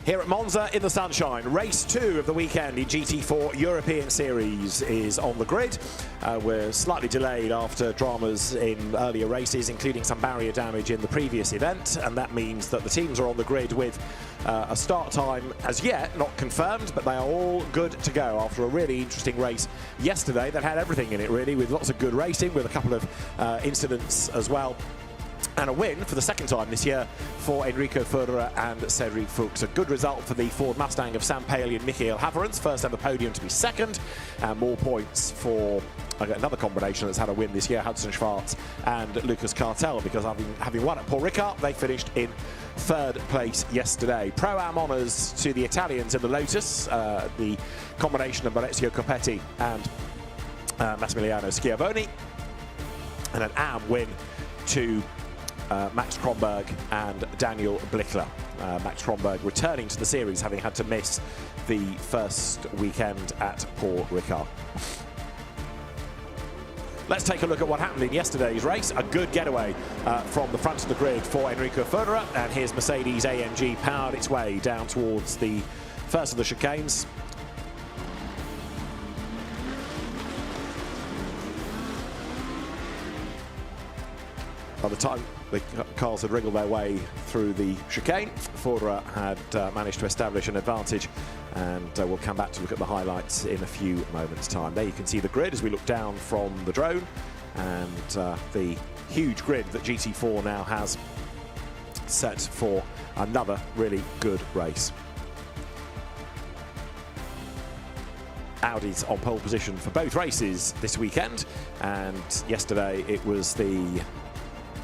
Here at Monza in the sunshine, race 2 of the weekend in GT4 European Series is on the grid. We're slightly delayed after dramas in earlier races, including some barrier damage in the previous event, and that means that the teams are on the grid with a start time as yet not confirmed, but they are all good to go after a really interesting race yesterday that had everything in it really, with lots of good racing, with a couple of incidents as well. And a win for the second time this year for Enrico Förderer and Cedric Fuchs. A good result for the Ford Mustang of Sam Paley and Michael Haverens, first on the podium to be second, and more points for another combination that's had a win this year, Hudson Schwartz and Lucas Cartel, because having won at Paul Ricard, they finished in third place yesterday. Pro-Am honours to the Italians in the Lotus, the combination of Maurizio Coppetti and Massimiliano Schiavoni, and an Am win to Max Kronberg and Daniel Blichler. Max Kronberg returning to the series, having had to miss the first weekend at Paul Ricard. Let's take a look at what happened in yesterday's race. A good getaway from the front of the grid for Enrico Förderer, and his Mercedes AMG powered its way down towards the first of the chicanes. By the time the cars had wriggled their way through the chicane, Förderer had managed to establish an advantage, and we'll come back to look at the highlights in a few moments' time. There you can see the grid as we look down from the drone, and the huge grid that GT4 now has set for another really good race. Audi's on pole position for both races this weekend, and yesterday it was the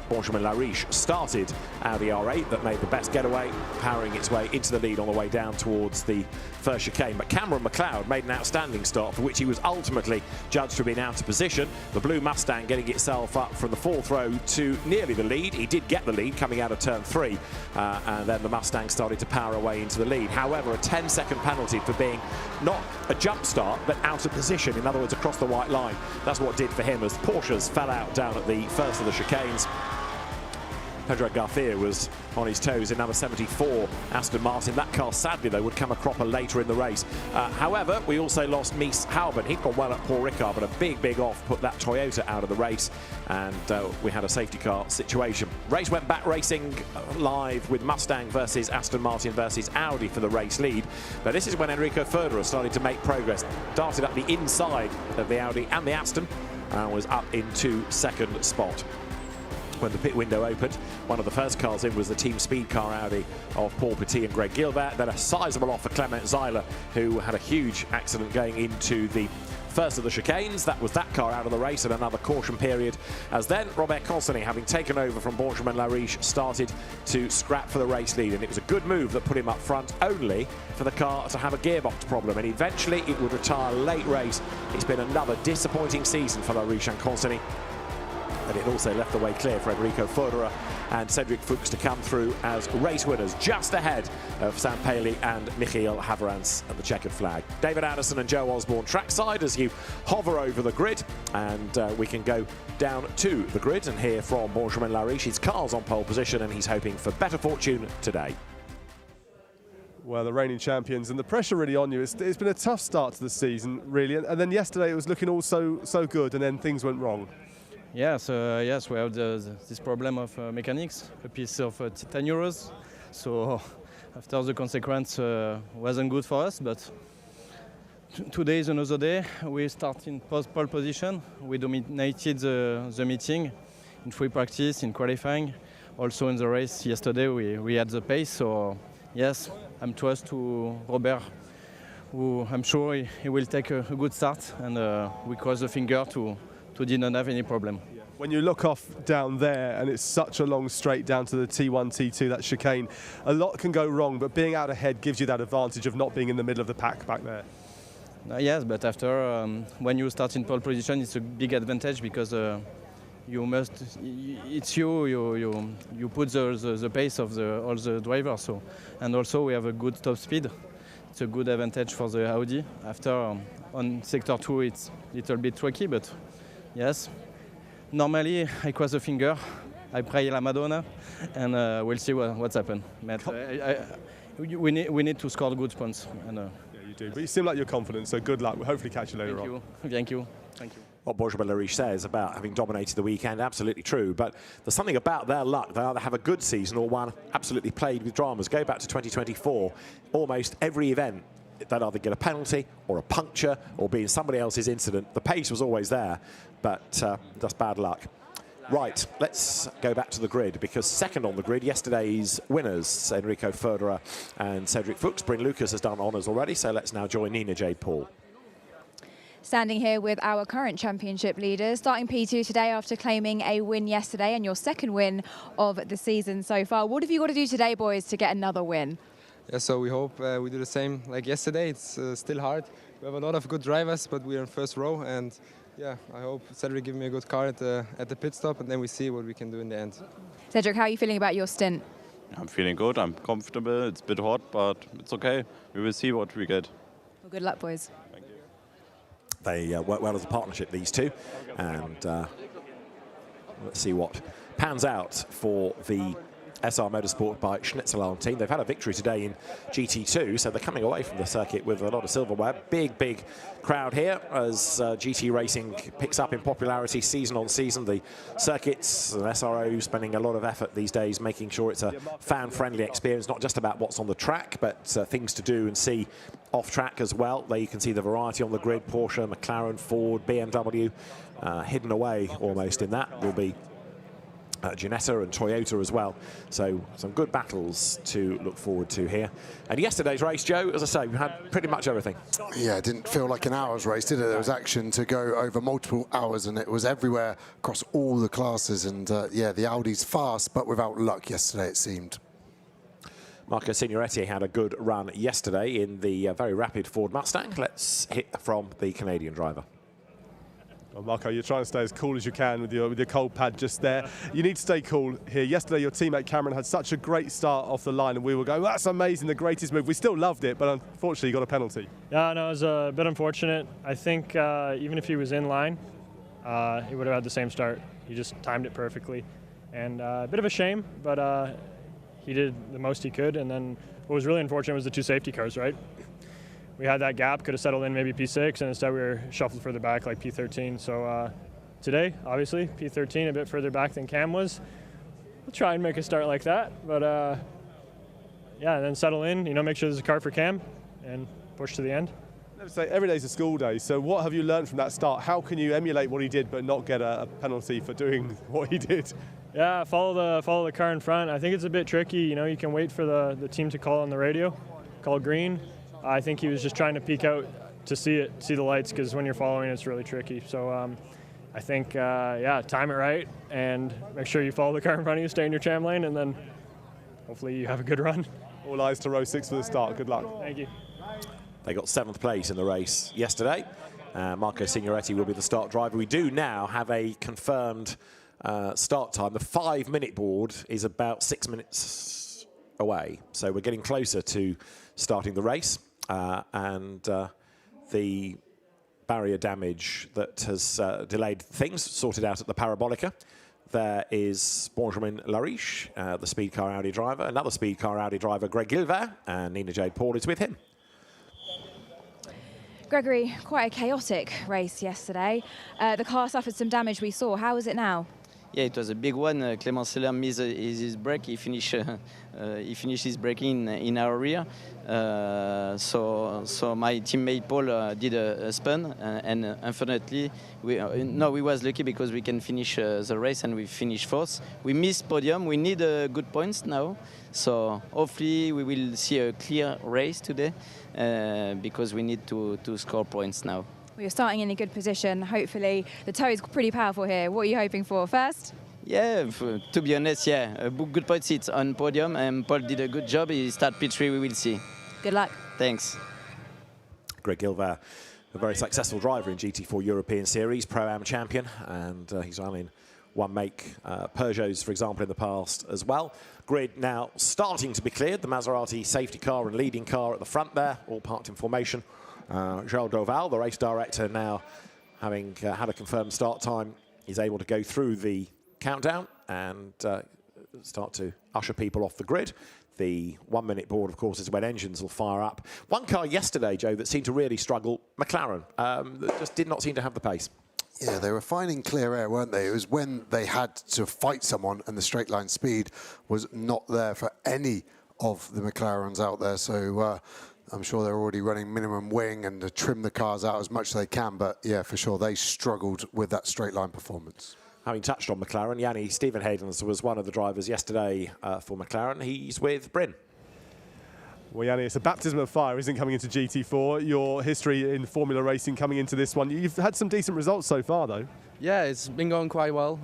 Benjamin-Lariche started Audi R8 that made the best getaway, powering its way into the lead on the way down towards the first chicane. But Cameron McLeod made an outstanding start, for which he was ultimately judged to have been out of position. The blue Mustang getting itself up from the fourth row to nearly the lead. He did get the lead coming out of turn 3, and then the Mustang started to power away into the lead. However, a 10-second penalty for being not a jump start, but out of position, in other words, across the white line. That's what did for him, as Porsches fell out down at the first of the chicanes. Pedro Garcia was on his toes in number 74, Aston Martin. That car, sadly, though, would come a cropper later in the race. However, we also lost Mies Hauben. He'd gone well at Paul Ricard, but a big off put that Toyota out of the race, and we had a safety car situation. Race went back racing live with Mustang versus Aston Martin versus Audi for the race lead. But this is when Enrico Förderer started to make progress. Started up the inside of the Audi and the Aston, and was up into second spot. When the pit window opened, one of the first cars in was the team speed car Audi of Paul Petit and Greg Gilbert. Then a sizable off for Clement Zeiler, who had a huge accident going into the first of the chicanes. That was that car out of the race, and another caution period, as then Robert Consonny, having taken over from Benjamin-Lariche, started to scrap for the race lead. And it was a good move that put him up front, only for the car to have a gearbox problem, and eventually it would retire late race. It's been another disappointing season for Lariche and Consonny. And it also left the way clear for Enrico Förderer and Cedric Fuchs to come through as race winners, just ahead of Sam Paley and Michael Haverens at the checkered flag. David Anderson and Joe Osborne trackside as you hover over the grid, and we can go down to the grid and hear from Benjamin-Lariche. His car's on pole position, and he's hoping for better fortune today. Well, the reigning champions, and the pressure really on you. It's been a tough start to the season, really, and then yesterday it was looking all so good, and then things went wrong. Yes, yes, we have this problem of mechanics, a piece of 10 euros. So after the consequence wasn't good for us, but today is another day. We start in pole position. We dominated the meeting in free practice, in qualifying. Also in the race yesterday, we had the pace. So yes, I'm trust to Robert, who I'm sure he will take a good start, and we cross the finger to didn't have any problem. When you look off down there, and it's such a long straight down to the T1, T2, that chicane, a lot can go wrong, but being out ahead gives you that advantage of not being in the middle of the pack back there. Yes, but after, when you start in pole position, it's a big advantage, because it's you put the pace of all the drivers. So, and also we have a good top speed. It's a good advantage for the Audi. After, on sector 2, it's a little bit tricky, but yes, normally I cross the finger, I pray la Madonna, and we'll see what's happened. But we need to score good points. And, Yeah, you do. But you seem like you're confident, so good luck. We'll hopefully catch you later on. Thank you. Thank you. What Benjamin Lariche says about having dominated the weekend, absolutely true. But there's something about their luck. They either have a good season or one absolutely played with dramas. Go back to 2024, almost every event they'd either get a penalty or a puncture or be in somebody else's incident. The pace was always there, but just bad luck. Right, let's go back to the grid, because second on the grid, yesterday's winners, Enrico Ferderer and Cedric Fuchs. Bryn Lucas has done honours already, so let's now join Nina Jade Paul. Standing here with our current championship leaders, starting P2 today after claiming a win yesterday and your second win of the season so far. What have you got to do today, boys, to get another win? Yeah, so we hope we do the same like yesterday. It's still hard. We have a lot of good drivers, but we're in first row, and yeah, I hope Cedric give me a good car at the pit stop, and then we see what we can do in the end. Cedric, how are you feeling about your stint? I'm feeling good. I'm comfortable. It's a bit hot, but it's okay. We will see what we get. Well, good luck, boys. They work well as a partnership, these two, and let's see what pans out for the SRO Motorsport by Schnitzelarm team. They've had a victory today in GT2, so they're coming away from the circuit with a lot of silverware. Big crowd here as GT racing picks up in popularity season on season. The circuits and SRO spending a lot of effort these days making sure it's a fan-friendly experience, not just about what's on the track, but things to do and see off track as well. There you can see the variety on the grid: Porsche, McLaren, Ford, BMW, hidden away almost in that will be Ginetta and Toyota as well. So some good battles to look forward to here. And yesterday's race, Joe, as I say, we had pretty much everything. Yeah, it didn't feel like an hour's race, did it? There was action to go over multiple hours, and it was everywhere across all the classes. And yeah, the Audi's fast, but without luck yesterday, it seemed. Marco Signoretti had a good run yesterday in the very rapid Ford Mustang. Let's hit from the Canadian driver. Well, Marco, you're trying to stay as cool as you can with your cold pad just there. You need to stay cool here. Yesterday, your teammate Cameron had such a great start off the line, and we were going, that's amazing, the greatest move. We still loved it, but unfortunately, you got a penalty. Yeah, no, it was a bit unfortunate. I think even if he was in line, he would have had the same start. He just timed it perfectly. And a bit of a shame, but he did the most he could. And then what was really unfortunate was the two safety cars, right? We had that gap, could have settled in maybe P6, and instead we were shuffled further back like P13. So today, obviously, P13 a bit further back than Cam was. We'll try and make a start like that, but yeah, and then settle in, make sure there's a car for Cam and push to the end. Never say every day's a school day, so what have you learned from that start? How can you emulate what he did but not get a penalty for doing what he did? Yeah, follow the car in front. I think it's a bit tricky, you can wait for the team to call on the radio, call green. I think he was just trying to peek out to see the lights, because when you're following, it's really tricky. So I think, yeah, time it right and make sure you follow the car in front of you, stay in your tram lane, and then hopefully you have a good run. All eyes to row 6 for the start. Good luck. Thank you. They got 7th place in the race yesterday. Marco Signoretti will be the start driver. We do now have a confirmed start time. The 5-minute board is about 6 minutes away, so we're getting closer to starting the race. And the barrier damage that has delayed things sorted out at the Parabolica. There is Benjamin Lariche, the speed car Audi driver, another speed car Audi driver, Greg Gilbert, and Nina Jade Paul is with him. Gregory, quite a chaotic race yesterday. The car suffered some damage, we saw. How is it now? Yeah, it was a big one. Clément Seller missed his brake. He finished his braking in our rear. So my teammate Paul did a spin, and unfortunately, we was lucky because we can finish the race, and we finished 4th. We missed podium. We need good points now. So hopefully we will see a clear race today, because we need to score points now. Well, you're starting in a good position. Hopefully, the toe is pretty powerful here. What are you hoping for first? Yeah, to be honest, yeah. Good points it's on podium, and Paul did a good job. He started P3, we will see. Good luck. Thanks. Greg Gilbert, a very successful driver in GT4 European Series, Pro-Am champion, and he's run in one make Peugeots, for example, in the past as well. Grid now starting to be cleared. The Maserati safety car and leading car at the front there, all parked in formation. Joel Doval, the race director, now having had a confirmed start time, is able to go through the countdown and start to usher people off the grid. The 1 minute board, of course, is when engines will fire up. One car yesterday, Joe, that seemed to really struggle, McLaren, that just did not seem to have the pace. Yeah, they were finding clear air, weren't they? It was when they had to fight someone and the straight line speed was not there for any of the McLarens out there. So I'm sure they're already running minimum wing and to trim the cars out as much as they can. But yeah, for sure, they struggled with that straight line performance. Having touched on McLaren, Yanni Stephenhagens was one of the drivers yesterday for McLaren. He's with Bryn. Well, Yanni, it's a baptism of fire, isn't it, coming into GT4? Your history in Formula racing coming into this one. You've had some decent results so far, though. Yeah, it's been going quite well.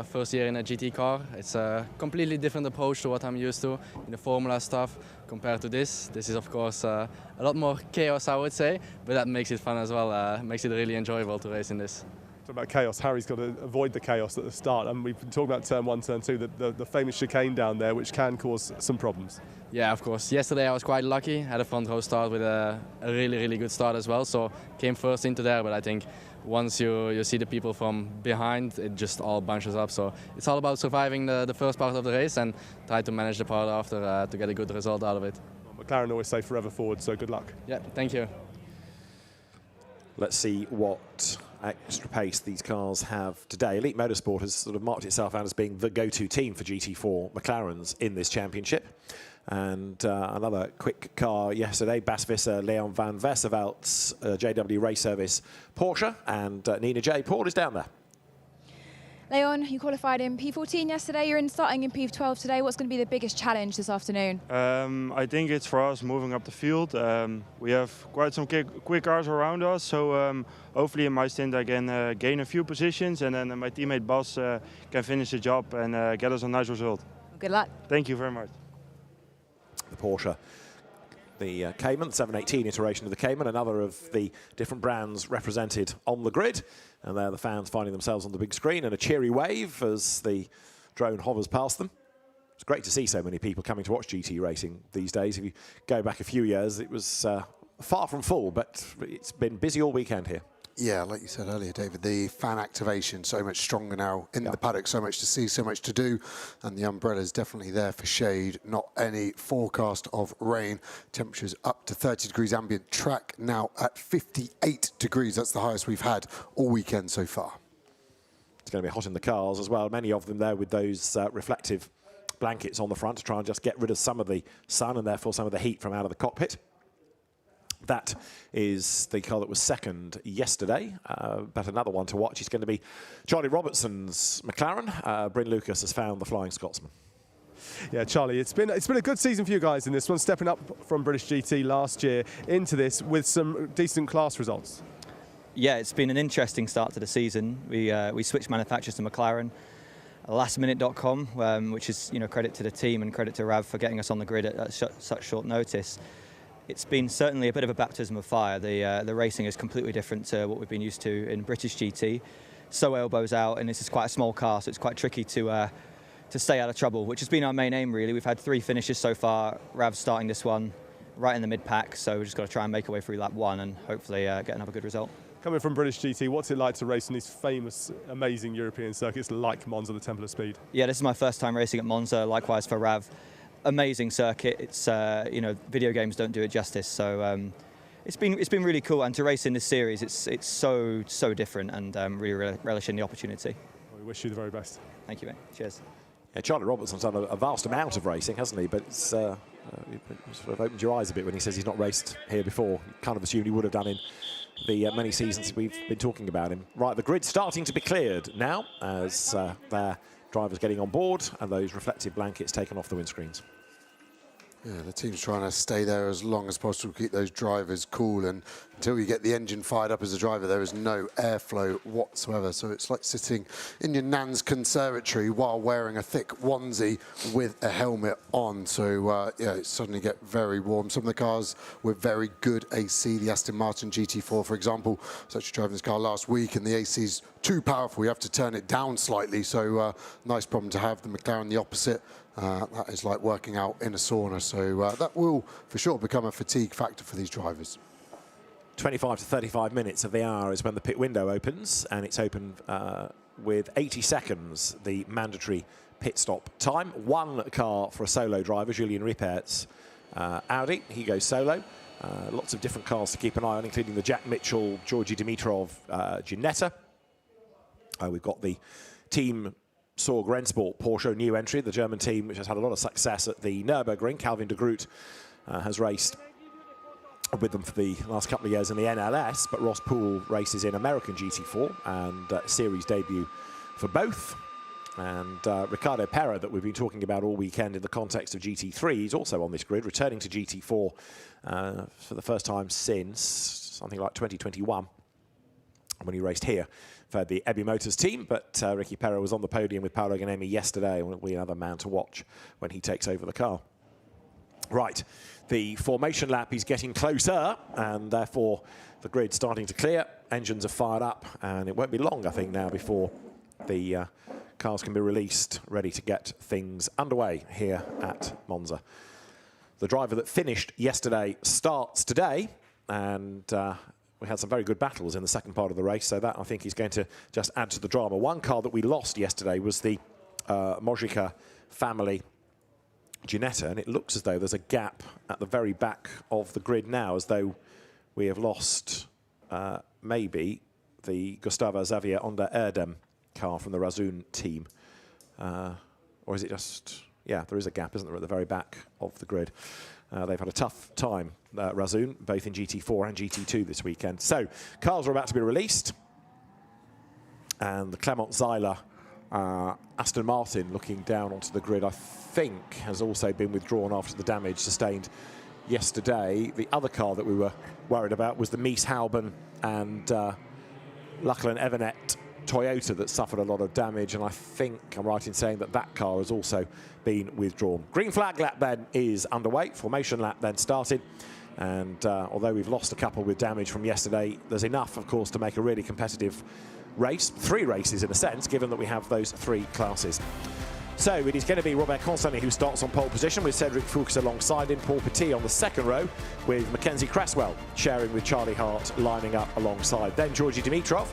First year in a GT car. It's a completely different approach to what I'm used to in the Formula stuff compared to this. This is, of course, a lot more chaos, I would say, but that makes it fun as well. Makes it really enjoyable to race in this. Talking about chaos, Harry's got to avoid the chaos at the start, and we've been talking about turn 1, turn 2, the famous chicane down there, which can cause some problems. Yeah, of course. Yesterday I was quite lucky. Had a front row start with a really, really good start as well, so came first into there, but I think once you see the people from behind, it just all bunches up. So it's all about surviving the first part of the race and try to manage the part after to get a good result out of it. Well, McLaren always say forever forward, so good luck. Yeah, thank you. Let's see what extra pace these cars have today. Elite Motorsport has sort of marked itself out as being the go-to team for GT4 McLarens in this championship. And another quick car yesterday, Bas Visser, Leon van Vessevelt's JW Race Service Porsche, and Nina J. Paul is down there. Leon, you qualified in P14 yesterday. You're starting in P12 today. What's going to be the biggest challenge this afternoon? I think it's for us moving up the field. We have quite some quick cars around us, so hopefully in my stint I can gain a few positions, and then my teammate Bas can finish the job and get us a nice result. Well, good luck. Thank you very much. The Porsche, the Cayman, 718 iteration of the Cayman, another of the different brands represented on the grid. And there the fans finding themselves on the big screen, and a cheery wave as the drone hovers past them. It's great to see so many people coming to watch GT racing these days. If you go back a few years, it was far from full, but it's been busy all weekend here. Yeah, like you said earlier, David, the fan activation so much stronger now in the paddock, so much to see, so much to do, and the umbrella is definitely there for shade, not any forecast of rain. Temperatures up to 30 degrees ambient, track now at 58 degrees. That's the highest we've had all weekend so far. It's going to be hot in the cars as well, many of them there with those reflective blankets on the front to try and just get rid of some of the sun and therefore some of the heat from out of the cockpit. That is the car that was second yesterday, but another one to watch is going to be Charlie Robertson's McLaren. Bryn Lucas has found the Flying Scotsman. Yeah, Charlie, it's been a good season for you guys in this one, stepping up from British GT last year into this with some decent class results. Yeah, it's been an interesting start to the season. We switched manufacturers to McLaren. Lastminute.com, which is credit to the team and credit to Rav for getting us on the grid at such short notice. It's been certainly a bit of a baptism of fire. The racing is completely different to what we've been used to in British GT. So elbows out, and this is quite a small car, so it's quite tricky to stay out of trouble, which has been our main aim, really. We've had 3 finishes so far. Rav's starting this one right in the mid-pack, so we've just got to try and make our way through lap 1 and hopefully get another good result. Coming from British GT, what's it like to race on these famous, amazing European circuits like Monza, the Temple of Speed? Yeah, this is my first time racing at Monza, likewise for Rav. Amazing circuit. It's video games don't do it justice. So it's been really cool, and to race in this series, it's so different, and really relishing the opportunity. Well, we wish you the very best. Thank you, mate. Cheers. Yeah, Charlie Robertson's done a vast amount of racing, hasn't he? But it's sort of opened your eyes a bit when he says he's not raced here before. You kind of assumed he would have done in the many seasons we've been talking about him. Right, the grid's starting to be cleared now as their drivers getting on board and those reflective blankets taken off the windscreens. Yeah, the team's trying to stay there as long as possible, keep those drivers cool, and until you get the engine fired up as a driver, there is no airflow whatsoever. So it's like sitting in your nan's conservatory while wearing a thick onesie with a helmet on. So yeah, it suddenly get very warm. Some of the cars with very good AC, the Aston Martin GT4, for example, I was actually driving this car last week, and the AC's too powerful. You have to turn it down slightly. So nice problem to have. The McLaren, the opposite. That is like working out in a sauna, so that will for sure become a fatigue factor for these drivers. 25 to 35 minutes of the hour is when the pit window opens, and it's open with 80 seconds, the mandatory pit stop time. One car for a solo driver, Julien Rippert's Audi. He goes solo. Lots of different cars to keep an eye on, including the Jack Mitchell, Georgi Dimitrov Ginetta. We've got the Team Sorg Rennsport Porsche new entry, the German team, which has had a lot of success at the Nürburgring. Calvin de Groot has raced with them for the last couple of years in the NLS, but Ross Poole races in American GT4 and series debut for both. And Ricardo Pera, that we've been talking about all weekend in the context of GT3, he's also on this grid, returning to GT4 for the first time since something like 2021, when he raced here for the Ebby Motors team. But Ricky Pera was on the podium with Paolo Ganemi yesterday, and will be another man to watch when he takes over the car. Right, the formation lap is getting closer, and therefore the grid's starting to clear. Engines are fired up, and it won't be long, I think, now before the cars can be released, ready to get things underway here at Monza. The driver that finished yesterday starts today, and we had some very good battles in the second part of the race, so that I think is going to just add to the drama. One car that we lost yesterday was the Mojica family Ginetta, and it looks as though there's a gap at the very back of the grid now, as though we have lost maybe the Gustavo Xavier Onder Erdem car from the Razun team. Or is it just, yeah, there is a gap, isn't there, at the very back of the grid. They've had a tough time, Razun, both in GT4 and GT2 this weekend. So, cars are about to be released. And the Clement Zeiler Aston Martin, looking down onto the grid, I think has also been withdrawn after the damage sustained yesterday. The other car that we were worried about was the Mies Hauben and Lachlan Evernet Toyota that suffered a lot of damage, and I think I'm right in saying that that car has also been withdrawn. Green flag lap then is underway. Formation lap then started, and although we've lost a couple with damage from yesterday, there's enough, of course, to make a really competitive race. 3 races in a sense, given that we have those 3 classes. So it is going to be Robert Constany who starts on pole position, with Cedric Fuchs alongside him, Paul Petit on the second row, with Mackenzie Cresswell sharing with Charlie Hart, lining up alongside. Then Georgi Dimitrov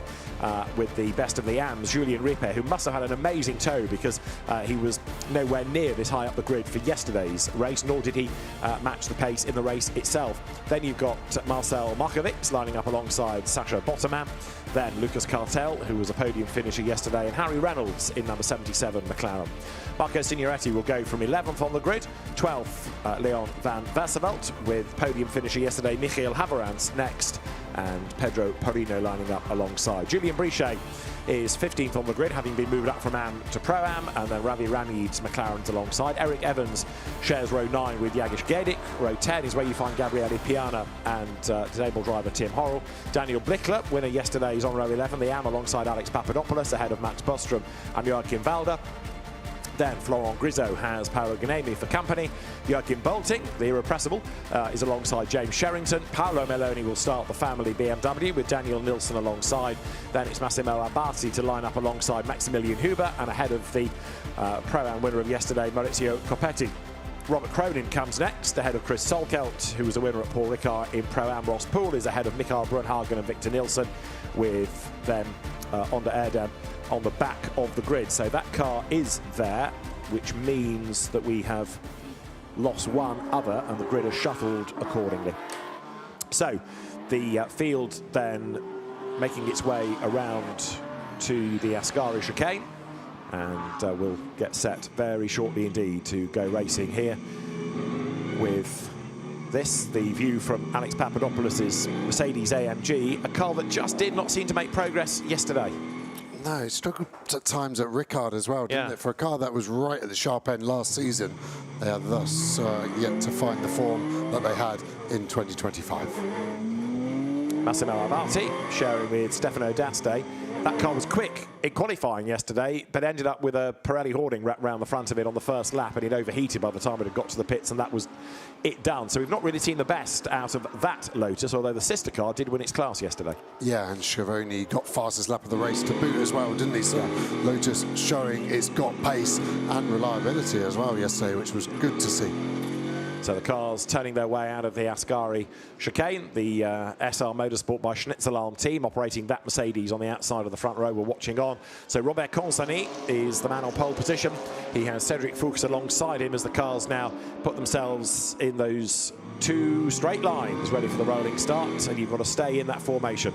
with the best of the AMs, Julien Rippert, who must have had an amazing tow, because he was nowhere near this high up the grid for yesterday's race, nor did he match the pace in the race itself. Then you've got Marcel Markovic lining up alongside Sacha Botterman. Then Lucas Cartel, who was a podium finisher yesterday, and Harry Reynolds in number 77 McLaren. Marco Signoretti will go from 11th on the grid, 12th Leon van Westerveld, with podium finisher yesterday Michael Haverans next, and Pedro Porino lining up alongside. Julien Brichet is 15th on the grid, having been moved up from AM to Pro-Am, and then Ravi Ramid's McLaren's alongside. Eric Evans shares row 9 with Jagish Gedik. Row 10 is where you find Gabriele Piana and disabled driver Tim Horrell. Daniel Blickler, winner yesterday, is on row 11, the AM alongside Alex Papadopoulos, ahead of Max Bostrom and Joachim Walder. Then Florent Grisot has Paolo Ganemi for company. Joachim Bolting, the irrepressible, is alongside James Sherrington. Paolo Meloni will start the family BMW with Daniel Nilsson alongside. Then it's Massimo Abati to line up alongside Maximilian Huber, and ahead of the Pro-Am winner of yesterday, Maurizio Coppetti. Robert Cronin comes next, ahead of Chris Solkelt, who was a winner at Paul Ricard in Pro-Am. Ross Poole is ahead of Mikael Brunhagen and Victor Nilsson, with them Onder Erdem on the back of the grid. So that car is there, which means that we have lost one other, and the grid has shuffled accordingly. So the field then making its way around to the Ascari chicane, and we'll get set very shortly indeed to go racing here with this, the view from Alex Papadopoulos' Mercedes AMG, a car that just did not seem to make progress yesterday. No, it struggled at times at Ricard as well, didn't it? For a car that was right at the sharp end last season, they are thus yet to find the form that they had in 2025. Massimo Abati sharing with Stefano D'Aste. That car was quick in qualifying yesterday, but ended up with a Pirelli hoarding wrapped around the front of it on the first lap, and it overheated by the time it had got to the pits, and that was it done. So we've not really seen the best out of that Lotus, although the sister car did win its class yesterday. Yeah, and Schiavone got fastest lap of the race to boot as well, didn't he? So Lotus showing it's got pace and reliability as well yesterday, which was good to see. So the cars turning their way out of the Ascari chicane. The SRO Motorsport by Schnitzelarm team operating that Mercedes on the outside of the front row. We're watching on. So Robert Consani is the man on pole position. He has Cedric Fuchs alongside him as the cars now put themselves in those 2 straight lines ready for the rolling start. And you've got to stay in that formation.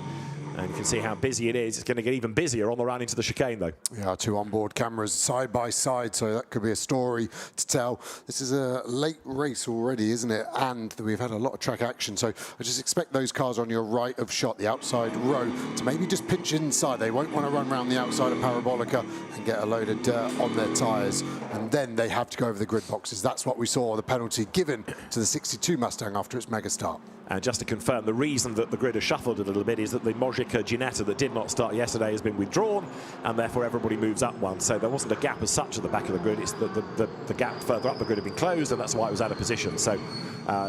And you can see how busy it is. It's going to get even busier on the run into the chicane, though. Yeah, 2 onboard cameras side by side, so that could be a story to tell. This is a late race already, isn't it? And we've had a lot of track action, so I just expect those cars on your right of shot, the outside row, to maybe just pinch inside. They won't want to run around the outside of Parabolica and get a load of dirt on their tyres. And then they have to go over the grid boxes. That's what we saw, the penalty given to the 62 Mustang after its mega start. And just to confirm, the reason that the grid has shuffled a little bit is that the Mojica Ginetta that did not start yesterday has been withdrawn, and therefore everybody moves up one. So there wasn't a gap as such at the back of the grid. It's the gap further up the grid had been closed, and that's why it was out of position. So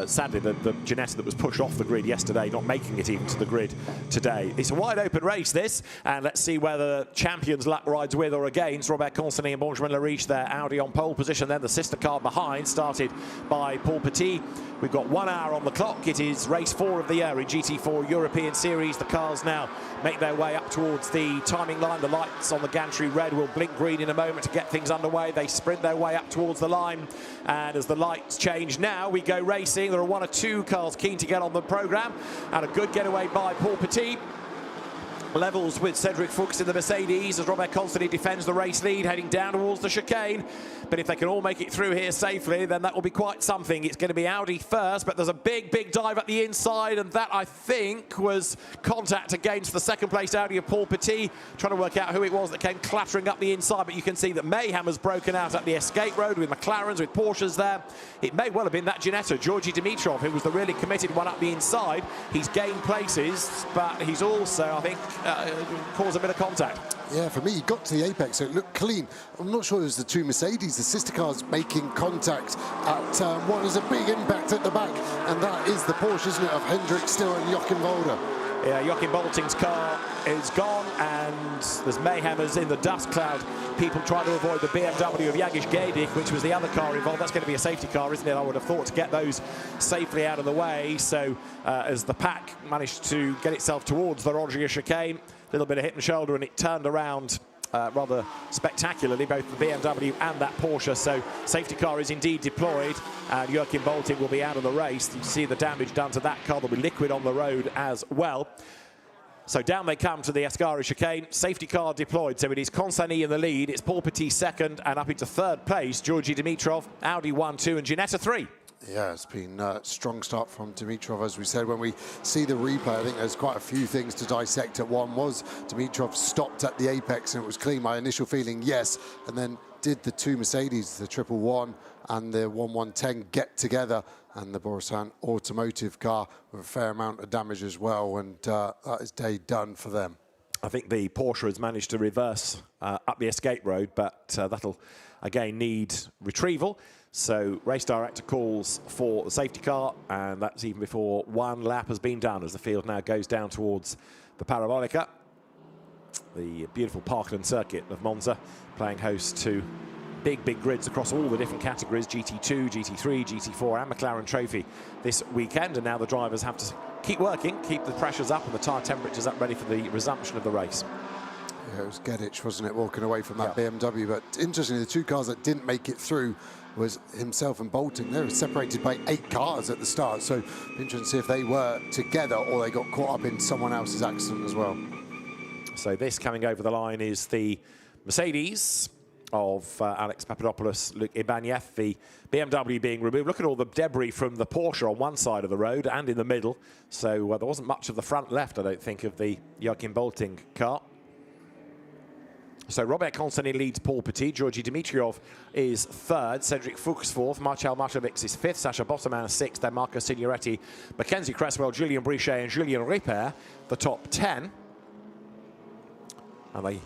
sadly, the Ginetta that was pushed off the grid yesterday, not making it even to the grid today. It's a wide open race, this, and let's see whether champions luck rides with or against. Robert Consani and Benjamin Lariche, their Audi on pole position, then the sister car behind, started by Paul Petit. We've got 1 hour on the clock. It is race 4 of the year in GT4 European Series. The cars now make their way up towards the timing line. The lights on the gantry red will blink green in a moment to get things underway. They sprint their way up towards the line. And as the lights change now, we go racing. There are 1 or 2 cars keen to get on the programme. And a good getaway by Paul Petit. Levels with Cedric Fuchs in the Mercedes as Robert Consani defends the race lead, heading down towards the chicane. But if they can all make it through here safely, then that will be quite something. It's going to be Audi first, but there's a big, big dive at the inside, and that, I think, was contact against the second-placed Audi of Paul Petit. Trying to work out who it was that came clattering up the inside, but you can see that mayhem has broken out at the escape road with McLarens, with Porsches there. It may well have been that Ginetta, Georgi Dimitrov, who was the really committed one up the inside. He's gained places, but he's also, I think, caused a bit of contact. Yeah, for me, he got to the apex, so it looked clean. I'm not sure it was the 2 Mercedes, the sister cars making contact at turn 1. There's a big impact at the back, and that is the Porsche, isn't it, of Hendrik Still and Joachim Volder. Yeah, Joachim Bolting's car is gone, and there's mayhem as in the dust cloud. People try to avoid the BMW of Jagish Gejdik, which was the other car involved. That's going to be a safety car, isn't it? I would have thought, to get those safely out of the way. So as the pack managed to get itself towards the Rogier chicane, a little bit of hit and shoulder, and it turned around rather spectacularly, both the BMW and that Porsche. So safety car is indeed deployed, and Joachim Bolting will be out of the race. You see the damage done to that car. There'll be liquid on the road as well. So down they come to the Ascari chicane. Safety car deployed. So it is Consani in the lead. It's Paul Petit second, and up into third place, Georgi Dimitrov, Audi 1, 2, and Ginetta 3. Yeah, it's been a strong start from Dimitrov, as we said. When we see the replay, I think there's quite a few things to dissect. At one was Dimitrov stopped at the apex and it was clean. My initial feeling, yes. And then did the 2 Mercedes, the 111 and the 1110, get together? And the Borusan Automotive car with a fair amount of damage as well. And that is day done for them. I think the Porsche has managed to reverse up the escape road, but that'll again need retrieval. So race director calls for the safety car, and that's even before 1 lap has been done, as the field now goes down towards the Parabolica, the beautiful Parkland circuit of Monza, playing host to big, big grids across all the different categories, GT2, GT3, GT4 and McLaren Trophy this weekend. And now the drivers have to keep working, keep the pressures up and the tyre temperatures up, ready for the resumption of the race. Yeah, it was Gedic, wasn't it, walking away from that BMW. But interestingly, the 2 cars that didn't make it through was himself and Bolting. They were separated by 8 cars at the start. So interesting to see if they were together or they got caught up in someone else's accident as well. So this coming over the line is the Mercedes of Alex Papadopoulos, Luc Ibanez, the BMW being removed. Look at all the debris from the Porsche on one side of the road and in the middle. So there wasn't much of the front left, I don't think, of the Joachim Bolting car. So Robert Consani leads Paul Petit, Georgi Dimitrov is third, Cedric Fuchs fourth, Marcel Matovic is fifth, Sacha Botterman sixth, then Marco Signoretti, Mackenzie Cresswell, Julien Brichet and Julien Ripper, the top 10. And they,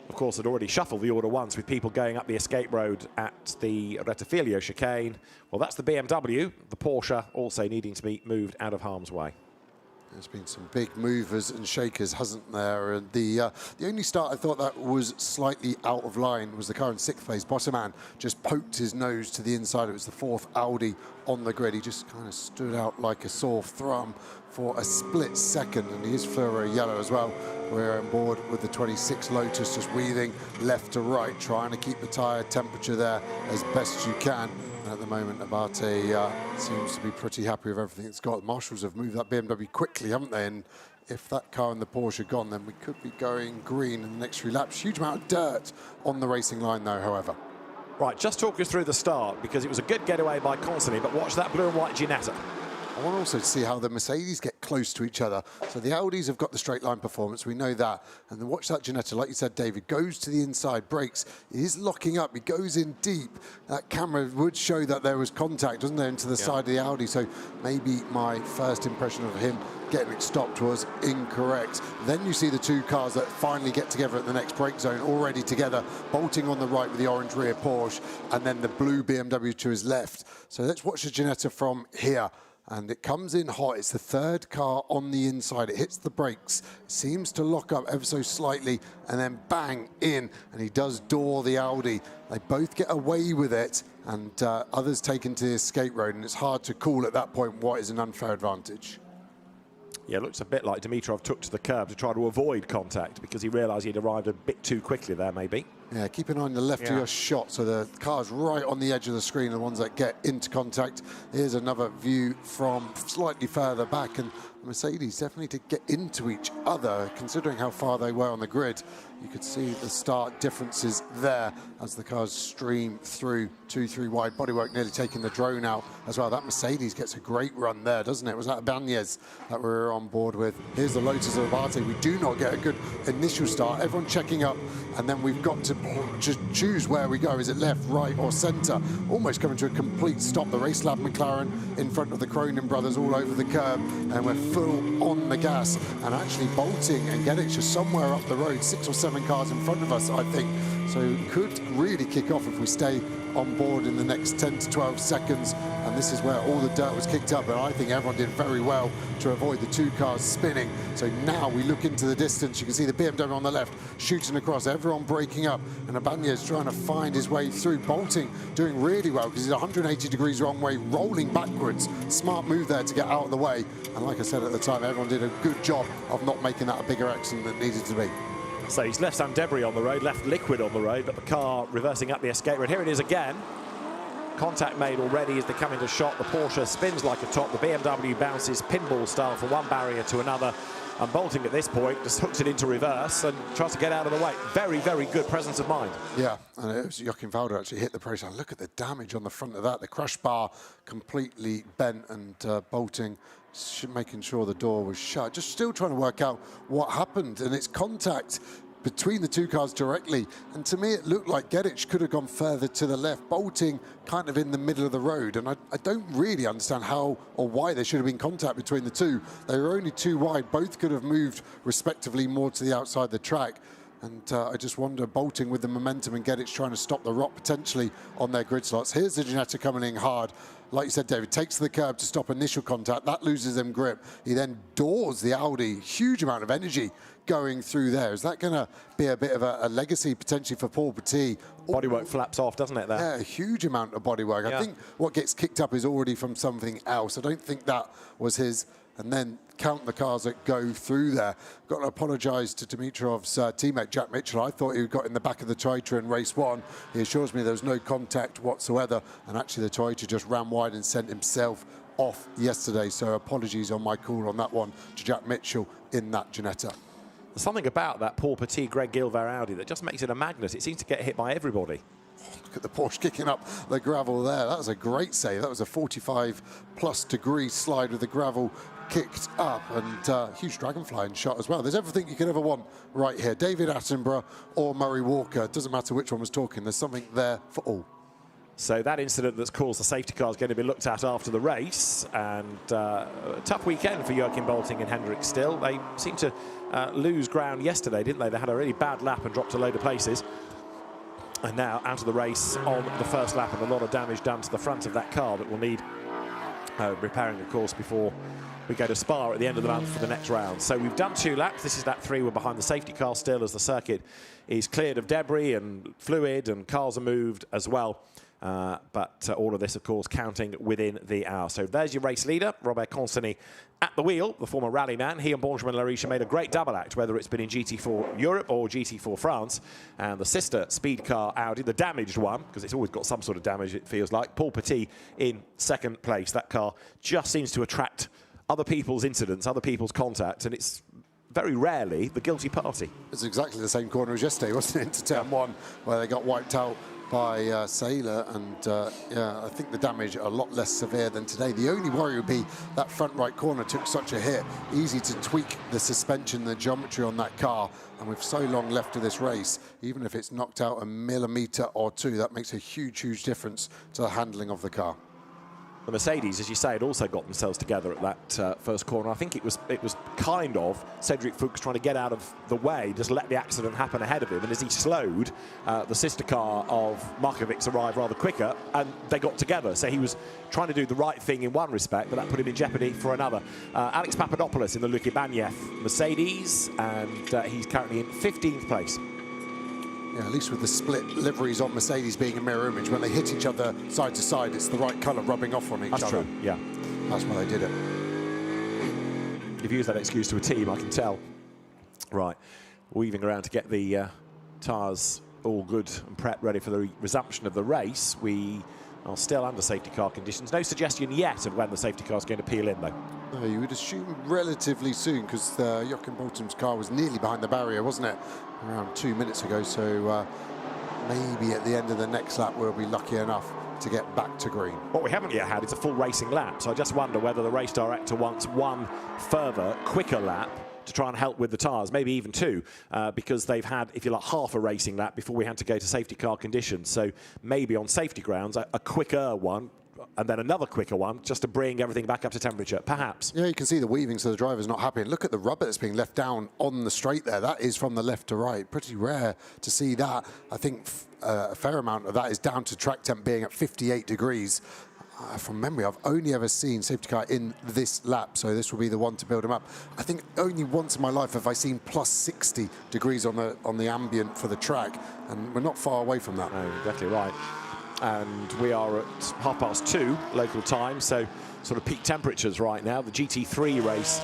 of course, had already shuffled the order once with people going up the escape road at the Rettifilio chicane. Well, that's the BMW, the Porsche also needing to be moved out of harm's way. There's been some big movers and shakers, hasn't there? And the only start I thought that was slightly out of line was the car in 6th place. Botterman just poked his nose to the inside. It was the 4th Audi on the grid. He just kind of stood out like a sore thumb for a split second, and he is fluoro yellow as well. We're on board with the 26 Lotus, just weaving left to right, trying to keep the tyre temperature there as best you can. And at the moment, Abate seems to be pretty happy with everything it's got. The Marshals have moved that BMW quickly, haven't they? And if that car and the Porsche are gone, then we could be going green in the next few laps. Huge amount of dirt on the racing line, though, however. Right, just talk us through the start, because it was a good getaway by Constantly, but watch that blue and white Ginetta. I want to also see how the Mercedes get close to each other. So the Audis have got the straight line performance, we know that. And then watch that Ginetta, like you said, David, goes to the inside, brakes, he is locking up, he goes in deep. That camera would show that there was contact, doesn't there, into the side of the Audi. So maybe my first impression of him getting it stopped was incorrect. Then you see the two cars that finally get together at the next brake zone, already together, bolting on the right with the orange rear Porsche, and then the blue BMW to his left. So let's watch the Ginetta from here. And it comes in hot. It's the 3rd car on the inside. It hits the brakes, seems to lock up ever so slightly, and then bang in, and he does door the Audi. They both get away with it, and others take into the escape road, and it's hard to call at that point what is an unfair advantage. Yeah, it looks a bit like Dimitrov took to the curb to try to avoid contact because he realised he'd arrived a bit too quickly there, maybe. Yeah, keep an eye on the left of your shot, so the car's right on the edge of the screen, the ones that get into contact. Here's another view from slightly further back, and Mercedes definitely to get into each other, considering how far they were on the grid. You could see the start differences there as the cars stream through 2-3 wide. Bodywork nearly taking the drone out as well. That Mercedes gets a great run there, doesn't it? Was that Ibanez that we were on board with? Here's the Lotus of Abate. We do not get a good initial start. Everyone checking up, and then we've got to just choose where we go. Is it left, right, or centre? Almost coming to a complete stop. The Race Lab McLaren in front of the Cronin brothers all over the curb, and we're full on the gas, and actually bolting and getting just somewhere up the road, 6 or 7 cars in front of us, I think. So could really kick off if we stay on board in the next 10 to 12 seconds. And this is where all the dirt was kicked up, and I think everyone did very well to avoid the 2 cars spinning. So now we look into the distance. You can see the BMW on the left shooting across, everyone breaking up, and Ibanez trying to find his way through. Bolting doing really well because he's 180 degrees wrong way, rolling backwards. Smart move there to get out of the way. And like I said at the time, everyone did a good job of not making that a bigger accident than it needed to be. So he's left some debris on the road, left liquid on the road, but the car reversing up the escape road. Here it is again. Contact made already as they come into shot. The Porsche spins like a top. The BMW bounces pinball style from one barrier to another. And bolting at this point just hooks it into reverse and tries to get out of the way. Very, very good presence of mind. Yeah, and it was Joachim Walder actually hit the brace. Look at the damage on the front of that. The crush bar completely bent, and bolting, making sure the door was shut. Just still trying to work out what happened, and it's contact between the 2 cars directly, and to me it looked like Gedich could have gone further to the left, bolting kind of in the middle of the road, and I don't really understand how or why there should have been contact between the 2. They were only 2 wide, both could have moved respectively more to the outside of the track. And I just wonder, bolting with the momentum and Gedich trying to stop the rot potentially on their grid slots. Here's the Ginetta coming in hard. Like you said, David, takes the curb to stop initial contact. That loses them grip. He then doors the Audi. Huge amount of energy going through there. Is that going to be a bit of a legacy potentially for Paul Petit? Bodywork flaps off, doesn't it, there? Yeah, a huge amount of bodywork. I think what gets kicked up is already from something else. I don't think that was his. And then count the cars that go through there. Got to apologise to Dimitrov's teammate, Jack Mitchell. I thought he got in the back of the Toyota in race 1. He assures me there was no contact whatsoever, and actually the Toyota just ran wide and sent himself off yesterday. So apologies on my call on that one to Jack Mitchell in that Ginetta. There's something about that Paul Petit, Greg Gilver Audi that just makes it a magnet. It seems to get hit by everybody. Look at the Porsche kicking up the gravel there. That was a great save. That was a 45+ degree slide with the gravel kicked up, and huge dragonfly in shot as well. There's everything you could ever want right here. David Attenborough or Murray Walker, doesn't matter which one was talking, there's something there for all. So that incident that's caused the safety car is going to be looked at after the race, and a tough weekend for Joachim Bolting and Hendrick still. They seemed to lose ground yesterday, didn't they? They had a really bad lap and dropped a load of places. And now out of the race on the first lap, and a lot of damage done to the front of that car that will need repairing, of course, before we go to Spa at the end of the month for the next round. So we've done 2 laps. This is lap 3. We're behind the safety car still as the circuit is cleared of debris and fluid, and cars are moved as well. But all of this, of course, counting within the hour. So there's your race leader, Robert Consigny, at the wheel, the former rally man. He and Benjamin Lariche made a great double act, whether it's been in GT4 Europe or GT4 France. And the sister speed car Audi, the damaged one, because it's always got some sort of damage, it feels like. Paul Petit in 2nd place. That car just seems to attract other people's incidents, other people's contact, and it's very rarely the guilty party. It's exactly the same corner as yesterday, wasn't it, into turn 1, where they got wiped out by Sailor, and yeah, I think the damage a lot less severe than today. The only worry would be that front right corner took such a hit. Easy to tweak the suspension, the geometry on that car, and with so long left of this race, even if it's knocked out a millimetre or 2, that makes a huge, huge difference to the handling of the car. The Mercedes, as you say, had also got themselves together at that first corner. I think it was kind of Cedric Fuchs trying to get out of the way, just let the accident happen ahead of him. And as he slowed, the sister car of Markovic's arrived rather quicker, and they got together. So he was trying to do the right thing in one respect, but that put him in jeopardy for another. Alex Papadopoulos in the Luke Ibanez Mercedes, and he's currently in 15th place. Yeah, at least with the split liveries on Mercedes being a mirror image, when they hit each other side to side, it's the right colour rubbing off on each other. That's true, yeah. That's why they did it. You've used that excuse to a team, I can tell. Right, weaving around to get the tyres all good and prepped, ready for the resumption of the race. We are still under safety car conditions. No suggestion yet of when the safety car is going to peel in, though. No, you would assume relatively soon, because Joachim Bolton's car was nearly behind the barrier, wasn't it? Around 2 minutes ago, so maybe at the end of the next lap we'll be lucky enough to get back to green. What we haven't yet had is a full racing lap, so I just wonder whether the race director wants one further, quicker lap to try and help with the tyres, maybe even 2, because they've had, if you like, half a racing lap before we had to go to safety car conditions. So maybe on safety grounds, a quicker one, and then another quicker one, just to bring everything back up to temperature, perhaps. Yeah, you can see the weaving, so the driver's not happy. And look at the rubber that's being left down on the straight there. That is from the left to right. Pretty rare to see that. I think a fair amount of that is down to track temp being at 58 degrees. From memory, I've only ever seen safety car in this lap, so this will be the one to build them up. I think only once in my life have I seen plus 60 degrees on the ambient for the track, and we're not far away from that. No, exactly right. And we are at 2:30 local time, so sort of peak temperatures right now. The GT3 race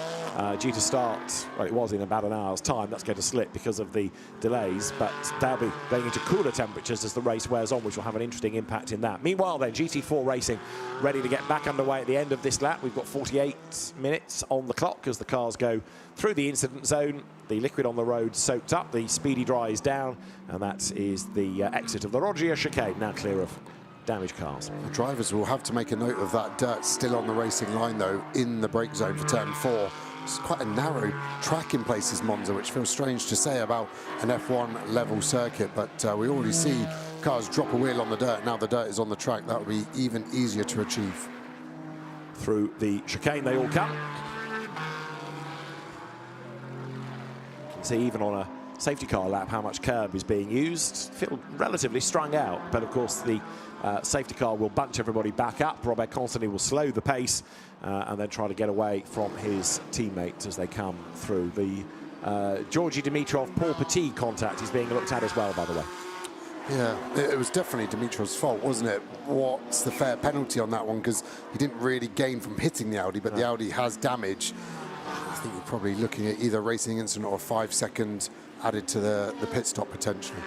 due to start, well, it was in about an hour's time. That's going to slip because of the delays, but they'll be going into cooler temperatures as the race wears on, which will have an interesting impact in that. Meanwhile then, GT4 racing ready to get back underway at the end of this lap. We've got 48 minutes on the clock as the cars go through the incident zone. The liquid on the road soaked up, the speedy dry is down, and that is the exit of the Rogier chicane, now clear of damaged cars. The drivers will have to make a note of that dirt still on the racing line, though, in the brake zone for turn 4. It's quite a narrow track in places, Monza, which feels strange to say about an F1 level circuit, but we already see cars drop a wheel on the dirt. Now the dirt is on the track. That will be even easier to achieve. Through the chicane they all come. You can see even on a safety car lap how much curb is being used. Feel relatively strung out, but of course the safety car will bunch everybody back up. Robert Consigny will slow the pace and then try to get away from his teammates as they come through. The Georgi Dimitrov, Paul Petit contact is being looked at as well, by the way. Yeah, it was definitely Dimitrov's fault, wasn't it? What's the fair penalty on that one? Because he didn't really gain from hitting the Audi, but the Audi has damage. I think you're probably looking at either a racing incident or 5 seconds added to the pit stop potentially.